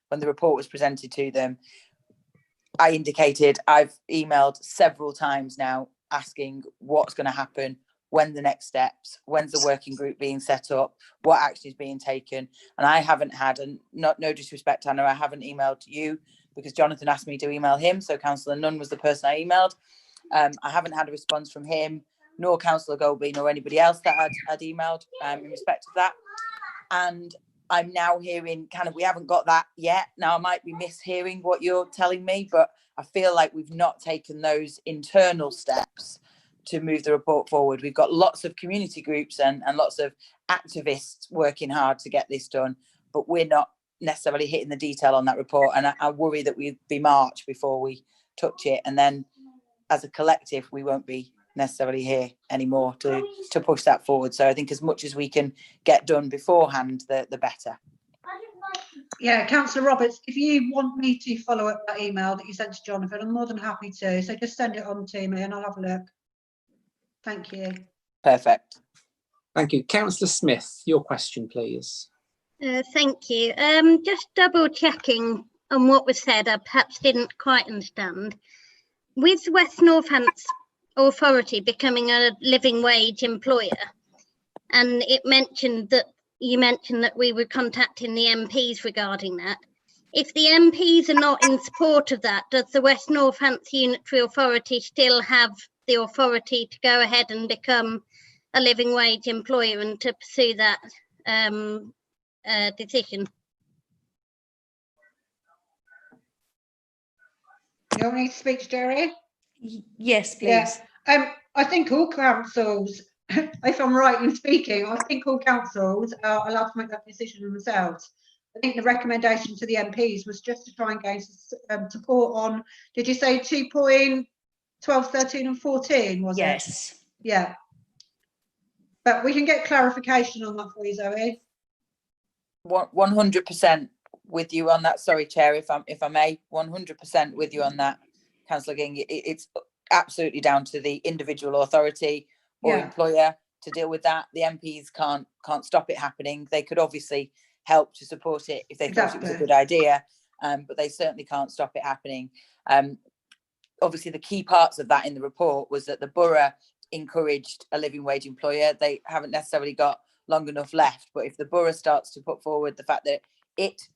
when the report was presented to them, I indicated I've emailed several times now asking what's going to happen, when the next steps, when's the working group being set up, what action is being taken. And I haven't had, and no disrespect, Anna, I haven't emailed you, because Jonathan asked me to email him. So Councillor Nunn was the person I emailed. I haven't had a response from him, nor Councillor Golby, nor anybody else that I'd emailed in respect of that. And I'm now hearing we haven't got that yet. Now I might be mishearing what you're telling me, but I feel like we've not taken those internal steps to move the report forward. We've got lots of community groups and lots of activists working hard to get this done, but we're not necessarily hitting the detail on that report, and I worry that we'd be March before we touch it, and then as a collective we won't be necessarily here anymore to push that forward. So I think as much as we can get done beforehand, the better.
Yeah, Councillor Roberts, if you want me to follow up that email that you sent to Jonathan, I'm more than happy to, so just send it on to me and I'll have a look. Thank you.
Perfect.
Thank you. Councillor Smith, your question, please.
Thank you. Just double checking on what was said, I perhaps didn't quite understand. With West Northampton Authority becoming a living wage employer, and you mentioned that we were contacting the MPs regarding that. If the MPs are not in support of that, does the West Northampton Unitary Authority still have the authority to go ahead and become a living wage employer and to pursue that decision?
You want me to speak to Jerry?
Yes, please.
Yeah. I think all councils, if I'm right in speaking, I think all councils are allowed to make that decision themselves. I think the recommendation to the MPs was just to try and gain support on, did you say 2.12, 13 and 14, was it?
Yes.
Yeah. But we can get clarification on that for you, Zoe.
100% with you on that. Sorry, Chair, if I may, 100% with you on that, Councillor King. It's absolutely down to the individual authority or employer to deal with that. The MPs can't stop it happening. They could obviously help to support it if they thought it was a good idea, but they certainly can't stop it happening. Obviously, the key parts of that in the report was that the borough encouraged a living wage employer. They haven't necessarily got long enough left, but if the borough starts to put forward the fact that it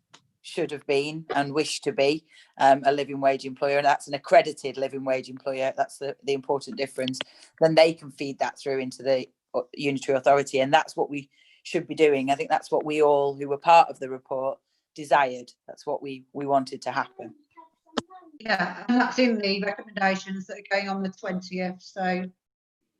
should have been and wished to be a living wage employer, and that's an accredited living wage employer, that's the important difference, then they can feed that through into the unitary authority, and that's what we should be doing. I think that's what we all who were part of the report desired. That's what we wanted to happen.
Yeah, and that's in the recommendations that are going on the 20th. So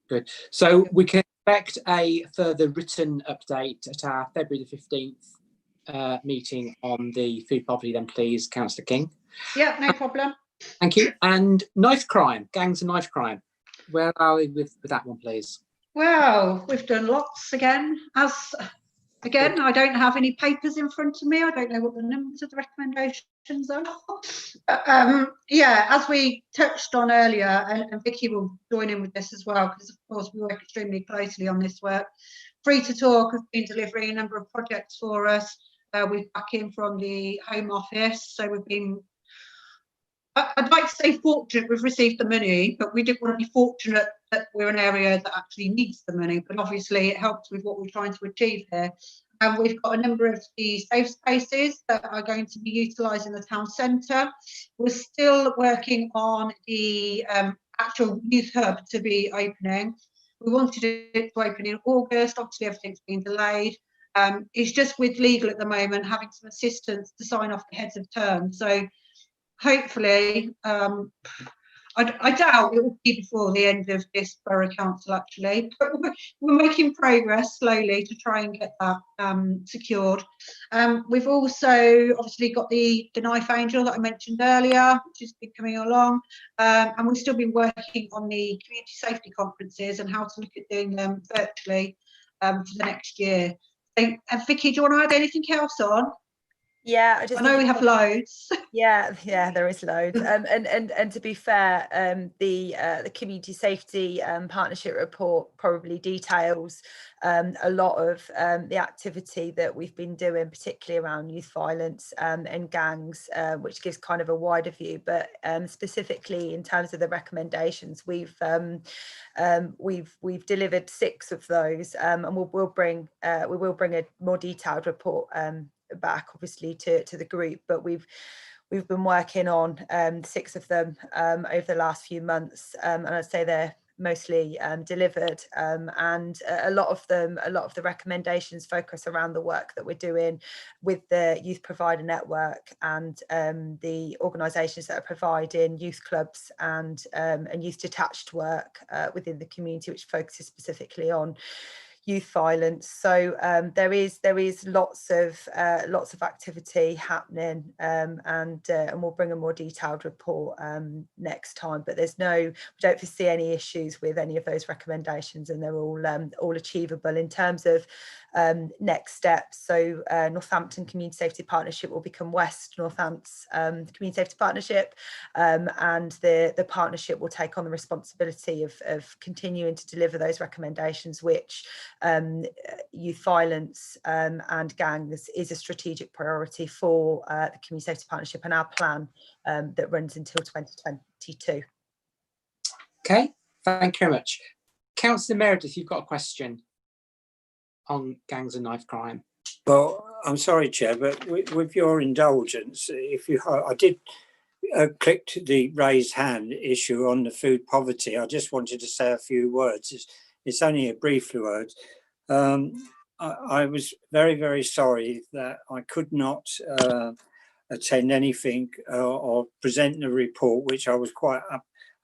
good. So we can expect a further written update at our February the 15th meeting on the food poverty, then please, Councillor King.
Yeah, no problem.
Thank you. And knife crime, gangs and knife crime. Where are we with that one, please?
Well, we've done lots again. Again, I don't have any papers in front of me. I don't know what the numbers of the recommendations are. Yeah, as we touched on earlier, and Vicky will join in with this as well, because of course we work extremely closely on this work. Free to Talk has been delivering a number of projects for us. We've back in from the Home Office, so we've been, I'd like to say fortunate we've received the money, but we didn't want to be fortunate that we're an area that actually needs the money, but obviously it helps with what we're trying to achieve here. And we've got a number of the safe spaces that are going to be utilised in the town centre. We're still working on the actual youth hub to be opening. We wanted it to open in August. Obviously, everything's been delayed. It's just with legal at the moment, having some assistance to sign off the heads of term. So hopefully, I doubt it will be before the end of this borough council, actually, but we're making progress slowly to try and get that secured. We've also obviously got the Knife Angel that I mentioned earlier, which has been coming along, and we've still been working on the community safety conferences and how to look at doing them virtually for the next year. So, Vicky, do you want to add anything else on?
Yeah,
I know we have loads.
Yeah, there is loads. And to be fair, the community safety partnership report probably details a lot of the activity that we've been doing, particularly around youth violence and gangs, which gives kind of a wider view. But specifically in terms of the recommendations, we've delivered 6 of those, and we will bring a more detailed report back, obviously, to the group. But we've been working on 6 of them over the last few months, and I'd say they're mostly delivered, and a lot of the recommendations focus around the work that we're doing with the youth provider network and the organisations that are providing youth clubs and youth detached work within the community, which focuses specifically on youth violence. So there is lots of activity happening, and we'll bring a more detailed report next time. But we don't foresee any issues with any of those recommendations, and they're all achievable in terms of next steps. So Northampton Community Safety Partnership will become West Northants Community Safety Partnership, and the partnership will take on the responsibility of continuing to deliver those recommendations, which youth violence and gangs is a strategic priority for the Community Safety Partnership and our plan that runs until 2022.
Okay, thank you very much. Councillor Meredith, you've got a question on gangs and knife crime.
Well, I'm sorry, Chair, but with your indulgence, I did click the raised hand issue on the food poverty. I just wanted to say a few words. It's only a brief word. I was very, very sorry that I could not attend anything or present the report, which I was quite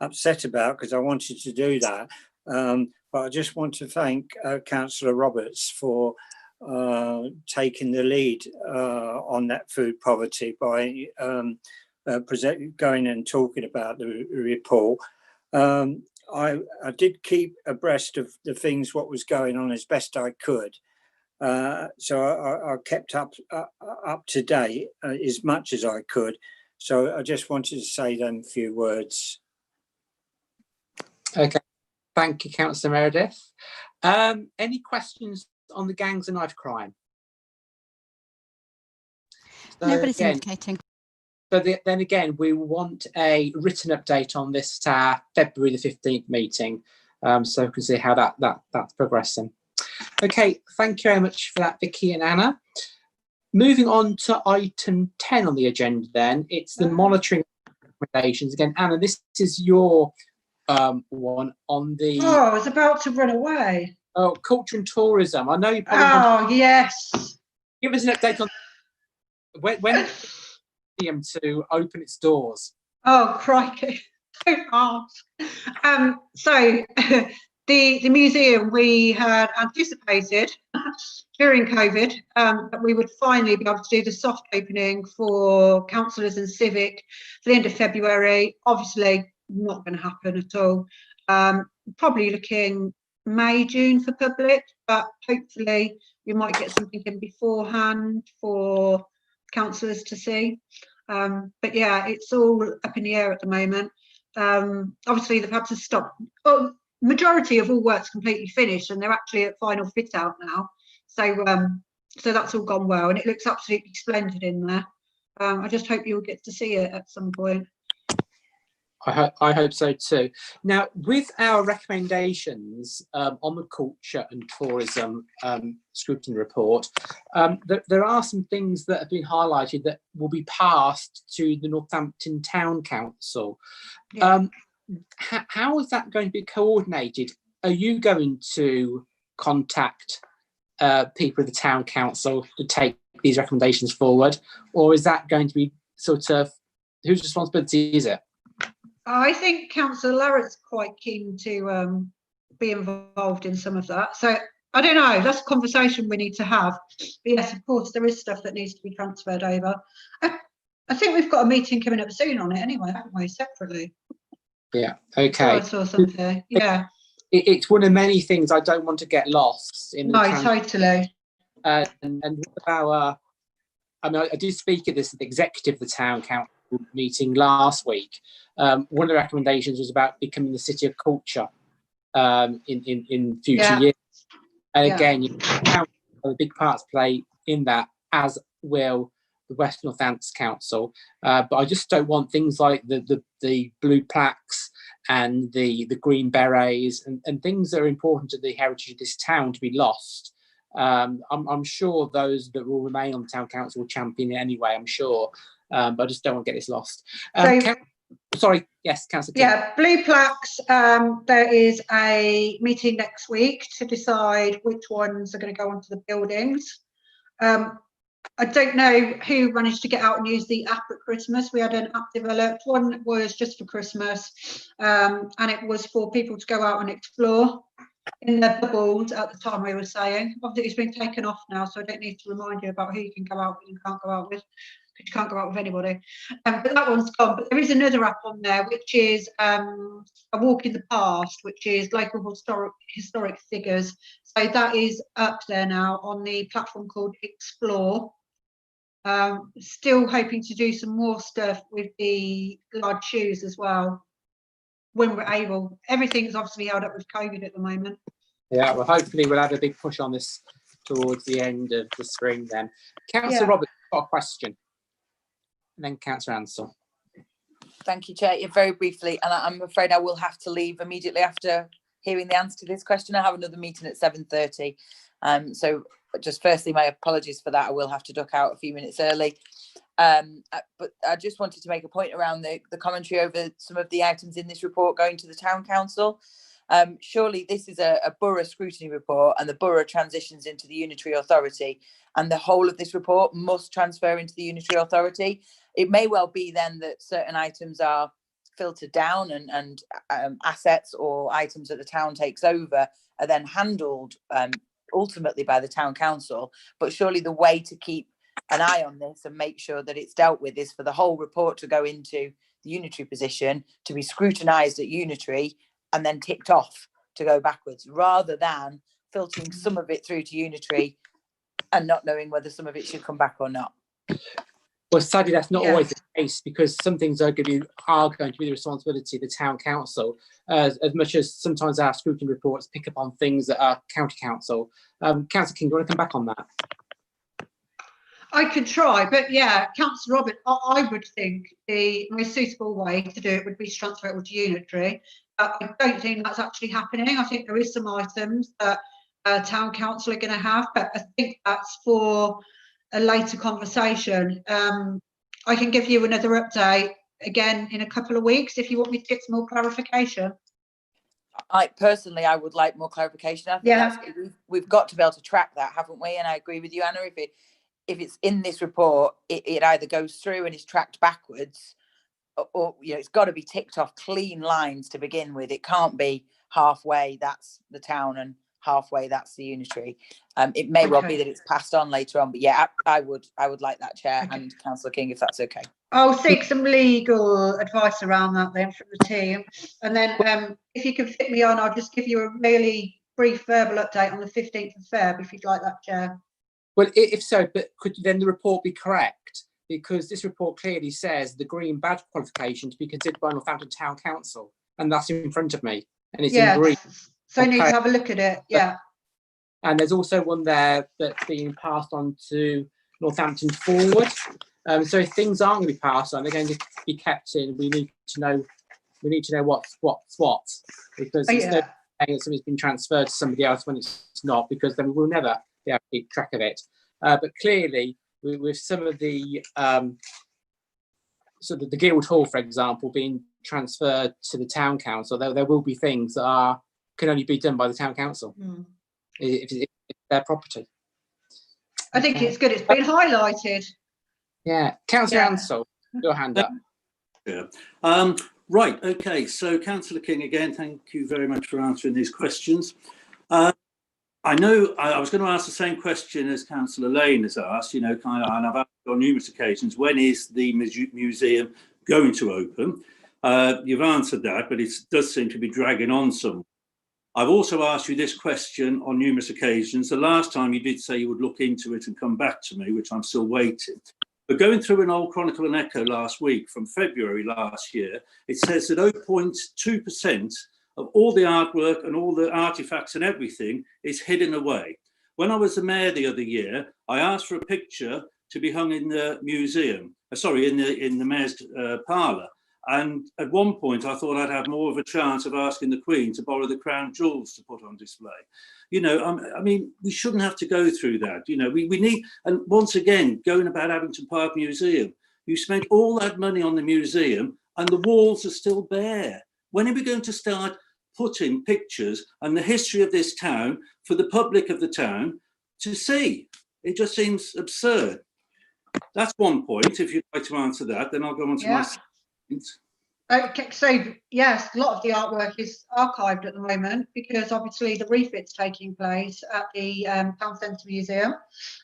upset about because I wanted to do that. But I just want to thank Councillor Roberts for taking the lead on that food poverty by going and talking about the report. I did keep abreast of the things, what was going on as best I could. So I kept up to date as much as I could. So I just wanted to say them few words.
Okay, thank you, Councillor Meredith. Any questions on the gangs and knife crime? So
Nobody's indicating.
So then again, we want a written update on this at our February the 15th meeting, so we can see how that's progressing. Okay, thank you very much for that, Vicky and Anna. Moving on to item 10 on the agenda then, it's the monitoring recommendations. Again, Anna, this is your one on the...
Oh, I was about to run away.
Oh, culture and tourism. I know you probably want
yes.
Give us an update on when museum to open its doors.
Oh, crikey. Don't ask. So the museum, we had anticipated during COVID that we would finally be able to do the soft opening for councillors and civic for the end of February. Obviously not going to happen at all. Probably looking May, June for public, but hopefully we might get something in beforehand for councillors to see. But yeah, it's all up in the air at the moment. Obviously they've had to stop. Well, majority of all work's completely finished and they're actually at final fit out now. So that's all gone well and it looks absolutely splendid in there. I just hope you'll get to see it at some point.
I hope so too. Now, with our recommendations on the culture and tourism scrutiny report, there are some things that have been highlighted that will be passed to the Northampton Town Council.
Yeah.
How is that going to be coordinated? Are you going to contact people of the Town Council to take these recommendations forward, or is that going to be sort of, whose responsibility is it?
I think Councillor Larratt's quite keen to be involved in some of that. So I don't know, that's a conversation we need to have. But yes, of course, there is stuff that needs to be transferred over. I think we've got a meeting coming up soon on it anyway, haven't we, separately?
Yeah, okay.
I saw something, yeah.
It's one of many things I don't want to get lost in.
No, totally.
And our, I mean, I did speak at the executive of the Town Council meeting last week. One of the recommendations was about becoming the city of culture in future years. And again, you have a big part to play in that, as will the West Northants Council. But I just don't want things like the blue plaques and the green berets and things that are important to the heritage of this town to be lost. I'm sure those that will remain on the Town Council will champion it anyway, I'm sure. But I just don't want to get this lost. Sorry, yes, Councillor King.
Yeah, blue plaques. There is a meeting next week to decide which ones are going to go onto the buildings. I don't know who managed to get out and use the app at Christmas. We had an app developed. One was just for Christmas, and it was for people to go out and explore in their bubbles at the time, we were saying. Obviously, it's been taken off now, so I don't need to remind you about who you can go out and you can't go out with, because you can't go out with anybody. But that one's gone. But there is another app on there, which is a walk in the past, which is local historic figures. So that is up there now on the platform called Explore. Still hoping to do some more stuff with the large shoes as well, when we're able. Everything's obviously held up with COVID at the moment.
Yeah, well, hopefully we'll have a big push on this towards the end of the spring then. Councillor Roberts, got a question. And then Councillor Ansell.
Thank you, Chair. Yeah, very briefly, and I'm afraid I will have to leave immediately after hearing the answer to this question. I have another meeting at 7:30. So just firstly, my apologies for that. I will have to duck out a few minutes early. But I just wanted to make a point around the commentary over some of the items in this report going to the Town Council. Surely this is a borough scrutiny report, and the borough transitions into the unitary authority, and the whole of this report must transfer into the unitary authority. It may well be then that certain items are filtered down and assets or items that the town takes over are then handled ultimately by the Town Council. But surely the way to keep an eye on this and make sure that it's dealt with is for the whole report to go into the unitary position, to be scrutinised at unitary and then ticked off to go backwards, rather than filtering some of it through to unitary and not knowing whether some of it should come back or not.
Well, sadly, that's not always the case, because some things are going to be the responsibility of the Town Council, as much as sometimes our scrutiny reports pick up on things that are county council. Councillor King, do you want to come back on that?
I could try, but yeah, Councillor Robert, I would think the most suitable way to do it would be to transfer it to unitary. I don't think that's actually happening. I think there is some items that Town Council are going to have, but I think that's for a later conversation. I can give you another update again in a couple of weeks if you want me to get some more clarification.
I would like more clarification. I think we've got to be able to track that, haven't we? And I agree with you, Anna. If it's in this report, it either goes through and is tracked backwards, or it's got to be ticked off clean lines to begin with. It can't be halfway that's the town and halfway that's the unitary. It may well be that it's passed on later on, but yeah, I would like that, Chair, and Councillor King, if that's okay.
I'll seek some legal advice around that then from the team, and then if you can fit me on, I'll just give you a really brief verbal update on the 15th of Feb, if you'd like that, Chair.
Well, if so, but could then the report be correct? Because this report clearly says the green badge qualification to be considered by Northampton Town Council, and that's in front of me, and it's in green.
So I need to have a look at it, yeah.
And there's also one there that's being passed on to Northampton Forward. So if things aren't going to be passed on, they're going to be kept in. We need to know We need to know what's what, because it's no saying that something's been transferred to somebody else when it's not, because then we'll never be able to keep track of it. But clearly, with some of the sort of the Guildhall, for example, being transferred to the town council, there will be things that can only be done by the town council if it's their property.
I think it's good. It's been highlighted.
Yeah, Councillor Ansell, your hand up.
Yeah. Right. Okay. So, Councillor King, again, thank you very much for answering these questions. I know I was going to ask the same question as Councillor Lane has asked, and I've asked on numerous occasions, when is the museum going to open? You've answered that, but it does seem to be dragging on some. I've also asked you this question on numerous occasions. The last time you did say you would look into it and come back to me, which I'm still waiting. But going through an old Chronicle and Echo last week from February last year, it says that 0.2% of all the artwork and all the artifacts and everything is hidden away. When I was the mayor the other year, I asked for a picture to be hung in the museum, in the mayor's parlour. And at one point, I thought I'd have more of a chance of asking the Queen to borrow the crown jewels to put on display. I mean, we shouldn't have to go through that. We need, and once again, going about Abington Park Museum, you spent all that money on the museum and the walls are still bare. When are we going to start putting pictures and the history of this town for the public of the town to see? It just seems absurd. That's one point. If you'd like to answer that, then I'll go on to my second point.
Okay, so yes, a lot of the artwork is archived at the moment because obviously the refit's taking place at the Town Centre Museum.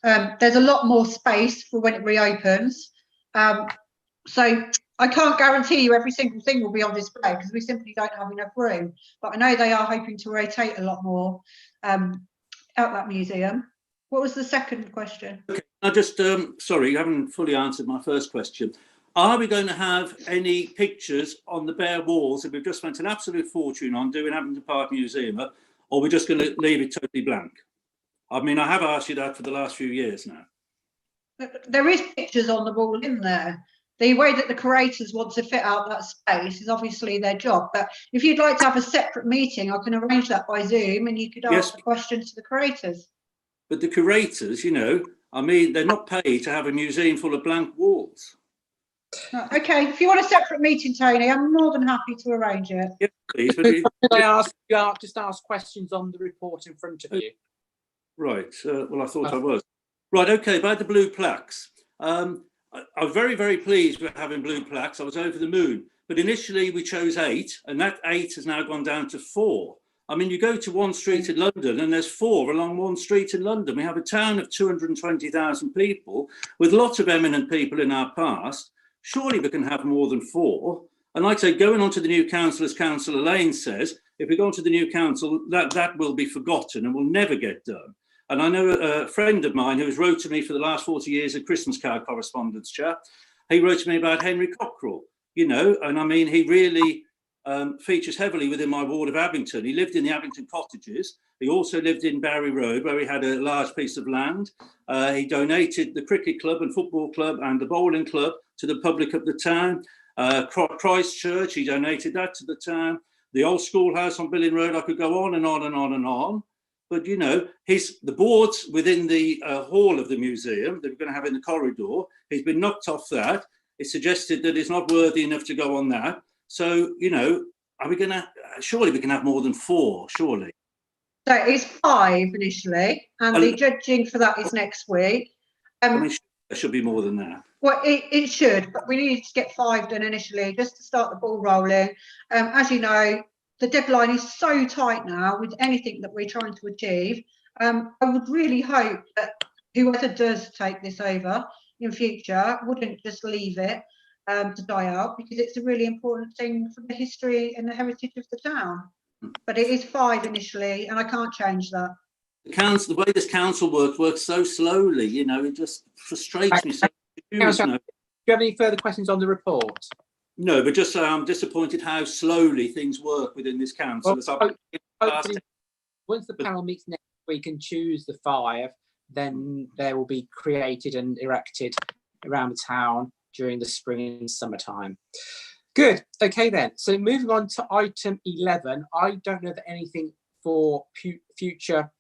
There's a lot more space for when it reopens. So I can't guarantee you every single thing will be on display because we simply don't have enough room. But I know they are hoping to rotate a lot more at that museum. What was the second question?
Okay, I just, sorry, you haven't fully answered my first question. Are we going to have any pictures on the bare walls that we've just spent an absolute fortune on doing Abington Park Museum, or are we just going to leave it totally blank? I mean, I have asked you that for the last few years now.
There is pictures on the wall in there. The way that the curators want to fit out that space is obviously their job. But if you'd like to have a separate meeting, I can arrange that by Zoom and you could ask the questions to the curators.
But the curators, I mean, they're not paid to have a museum full of blank walls.
Okay, if you want a separate meeting, Tony, I'm more than happy to arrange it.
Yes, please. But
just ask questions on the report in front of you.
Right. Well, I thought I was. Right. Okay. About the blue plaques. I'm very, very pleased with having blue plaques. I was over the moon. But initially we chose 8, and that 8 has now gone down to 4. I mean, you go to one street in London and there's 4 along one street in London. We have a town of 220,000 people with lots of eminent people in our past. Surely we can have more than 4. And like I say, going on to the new council, as Councillor Lane says, if we go on to the new council, that will be forgotten and will never get done. And I know a friend of mine who has wrote to me for the last 40 years, a Christmas card correspondence chap. He wrote to me about Henry Cockerell, and I mean, he really features heavily within my ward of Abington. He lived in the Abington Cottages. He also lived in Barry Road, where he had a large piece of land. He donated the cricket club and football club and the bowling club to the public of the town. Christchurch, he donated that to the town. The old schoolhouse on Billing Road, I could go on and on and on and on. But, the boards within the hall of the museum that we're going to have in the corridor, he's been knocked off that. It's suggested that he's not worthy enough to go on that. So, are we going to, surely we can have more than 4, surely.
So it's 5 initially, and the judging for that is next week.
I mean, there should be more than that.
Well, it should, but we need to get 5 done initially just to start the ball rolling. As you know, the deadline is so tight now with anything that we're trying to achieve. I would really hope that whoever does take this over in future wouldn't just leave it to die out, because it's a really important thing for the history and the heritage of the town. But it is 5 initially, and I can't change that.
The way this council works so slowly, it just frustrates me so much.
Do you have any further questions on the report?
No, but just I'm disappointed how slowly things work within this council.
Once the panel meets next week and choose the 5, then they will be created and erected around the town during the spring and summertime. Good. Okay then. So moving on to item 11, I don't know that anything for future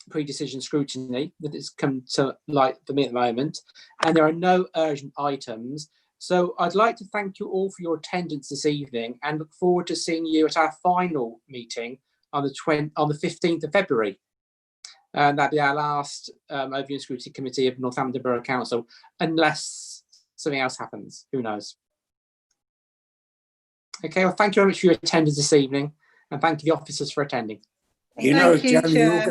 pre-decision scrutiny that has come to light for me at the moment, and there are no urgent items. So I'd like to thank you all for your attendance this evening and look forward to seeing you at our final meeting on the 15th of February. And that'll be our last Overview and Scrutiny Committee of Northampton Borough Council, unless something else happens. Who knows? Okay, well, thank you very much for your attendance this evening, and thank you, the officers, for attending.
You know,
Thank you,
Joe,
Chair.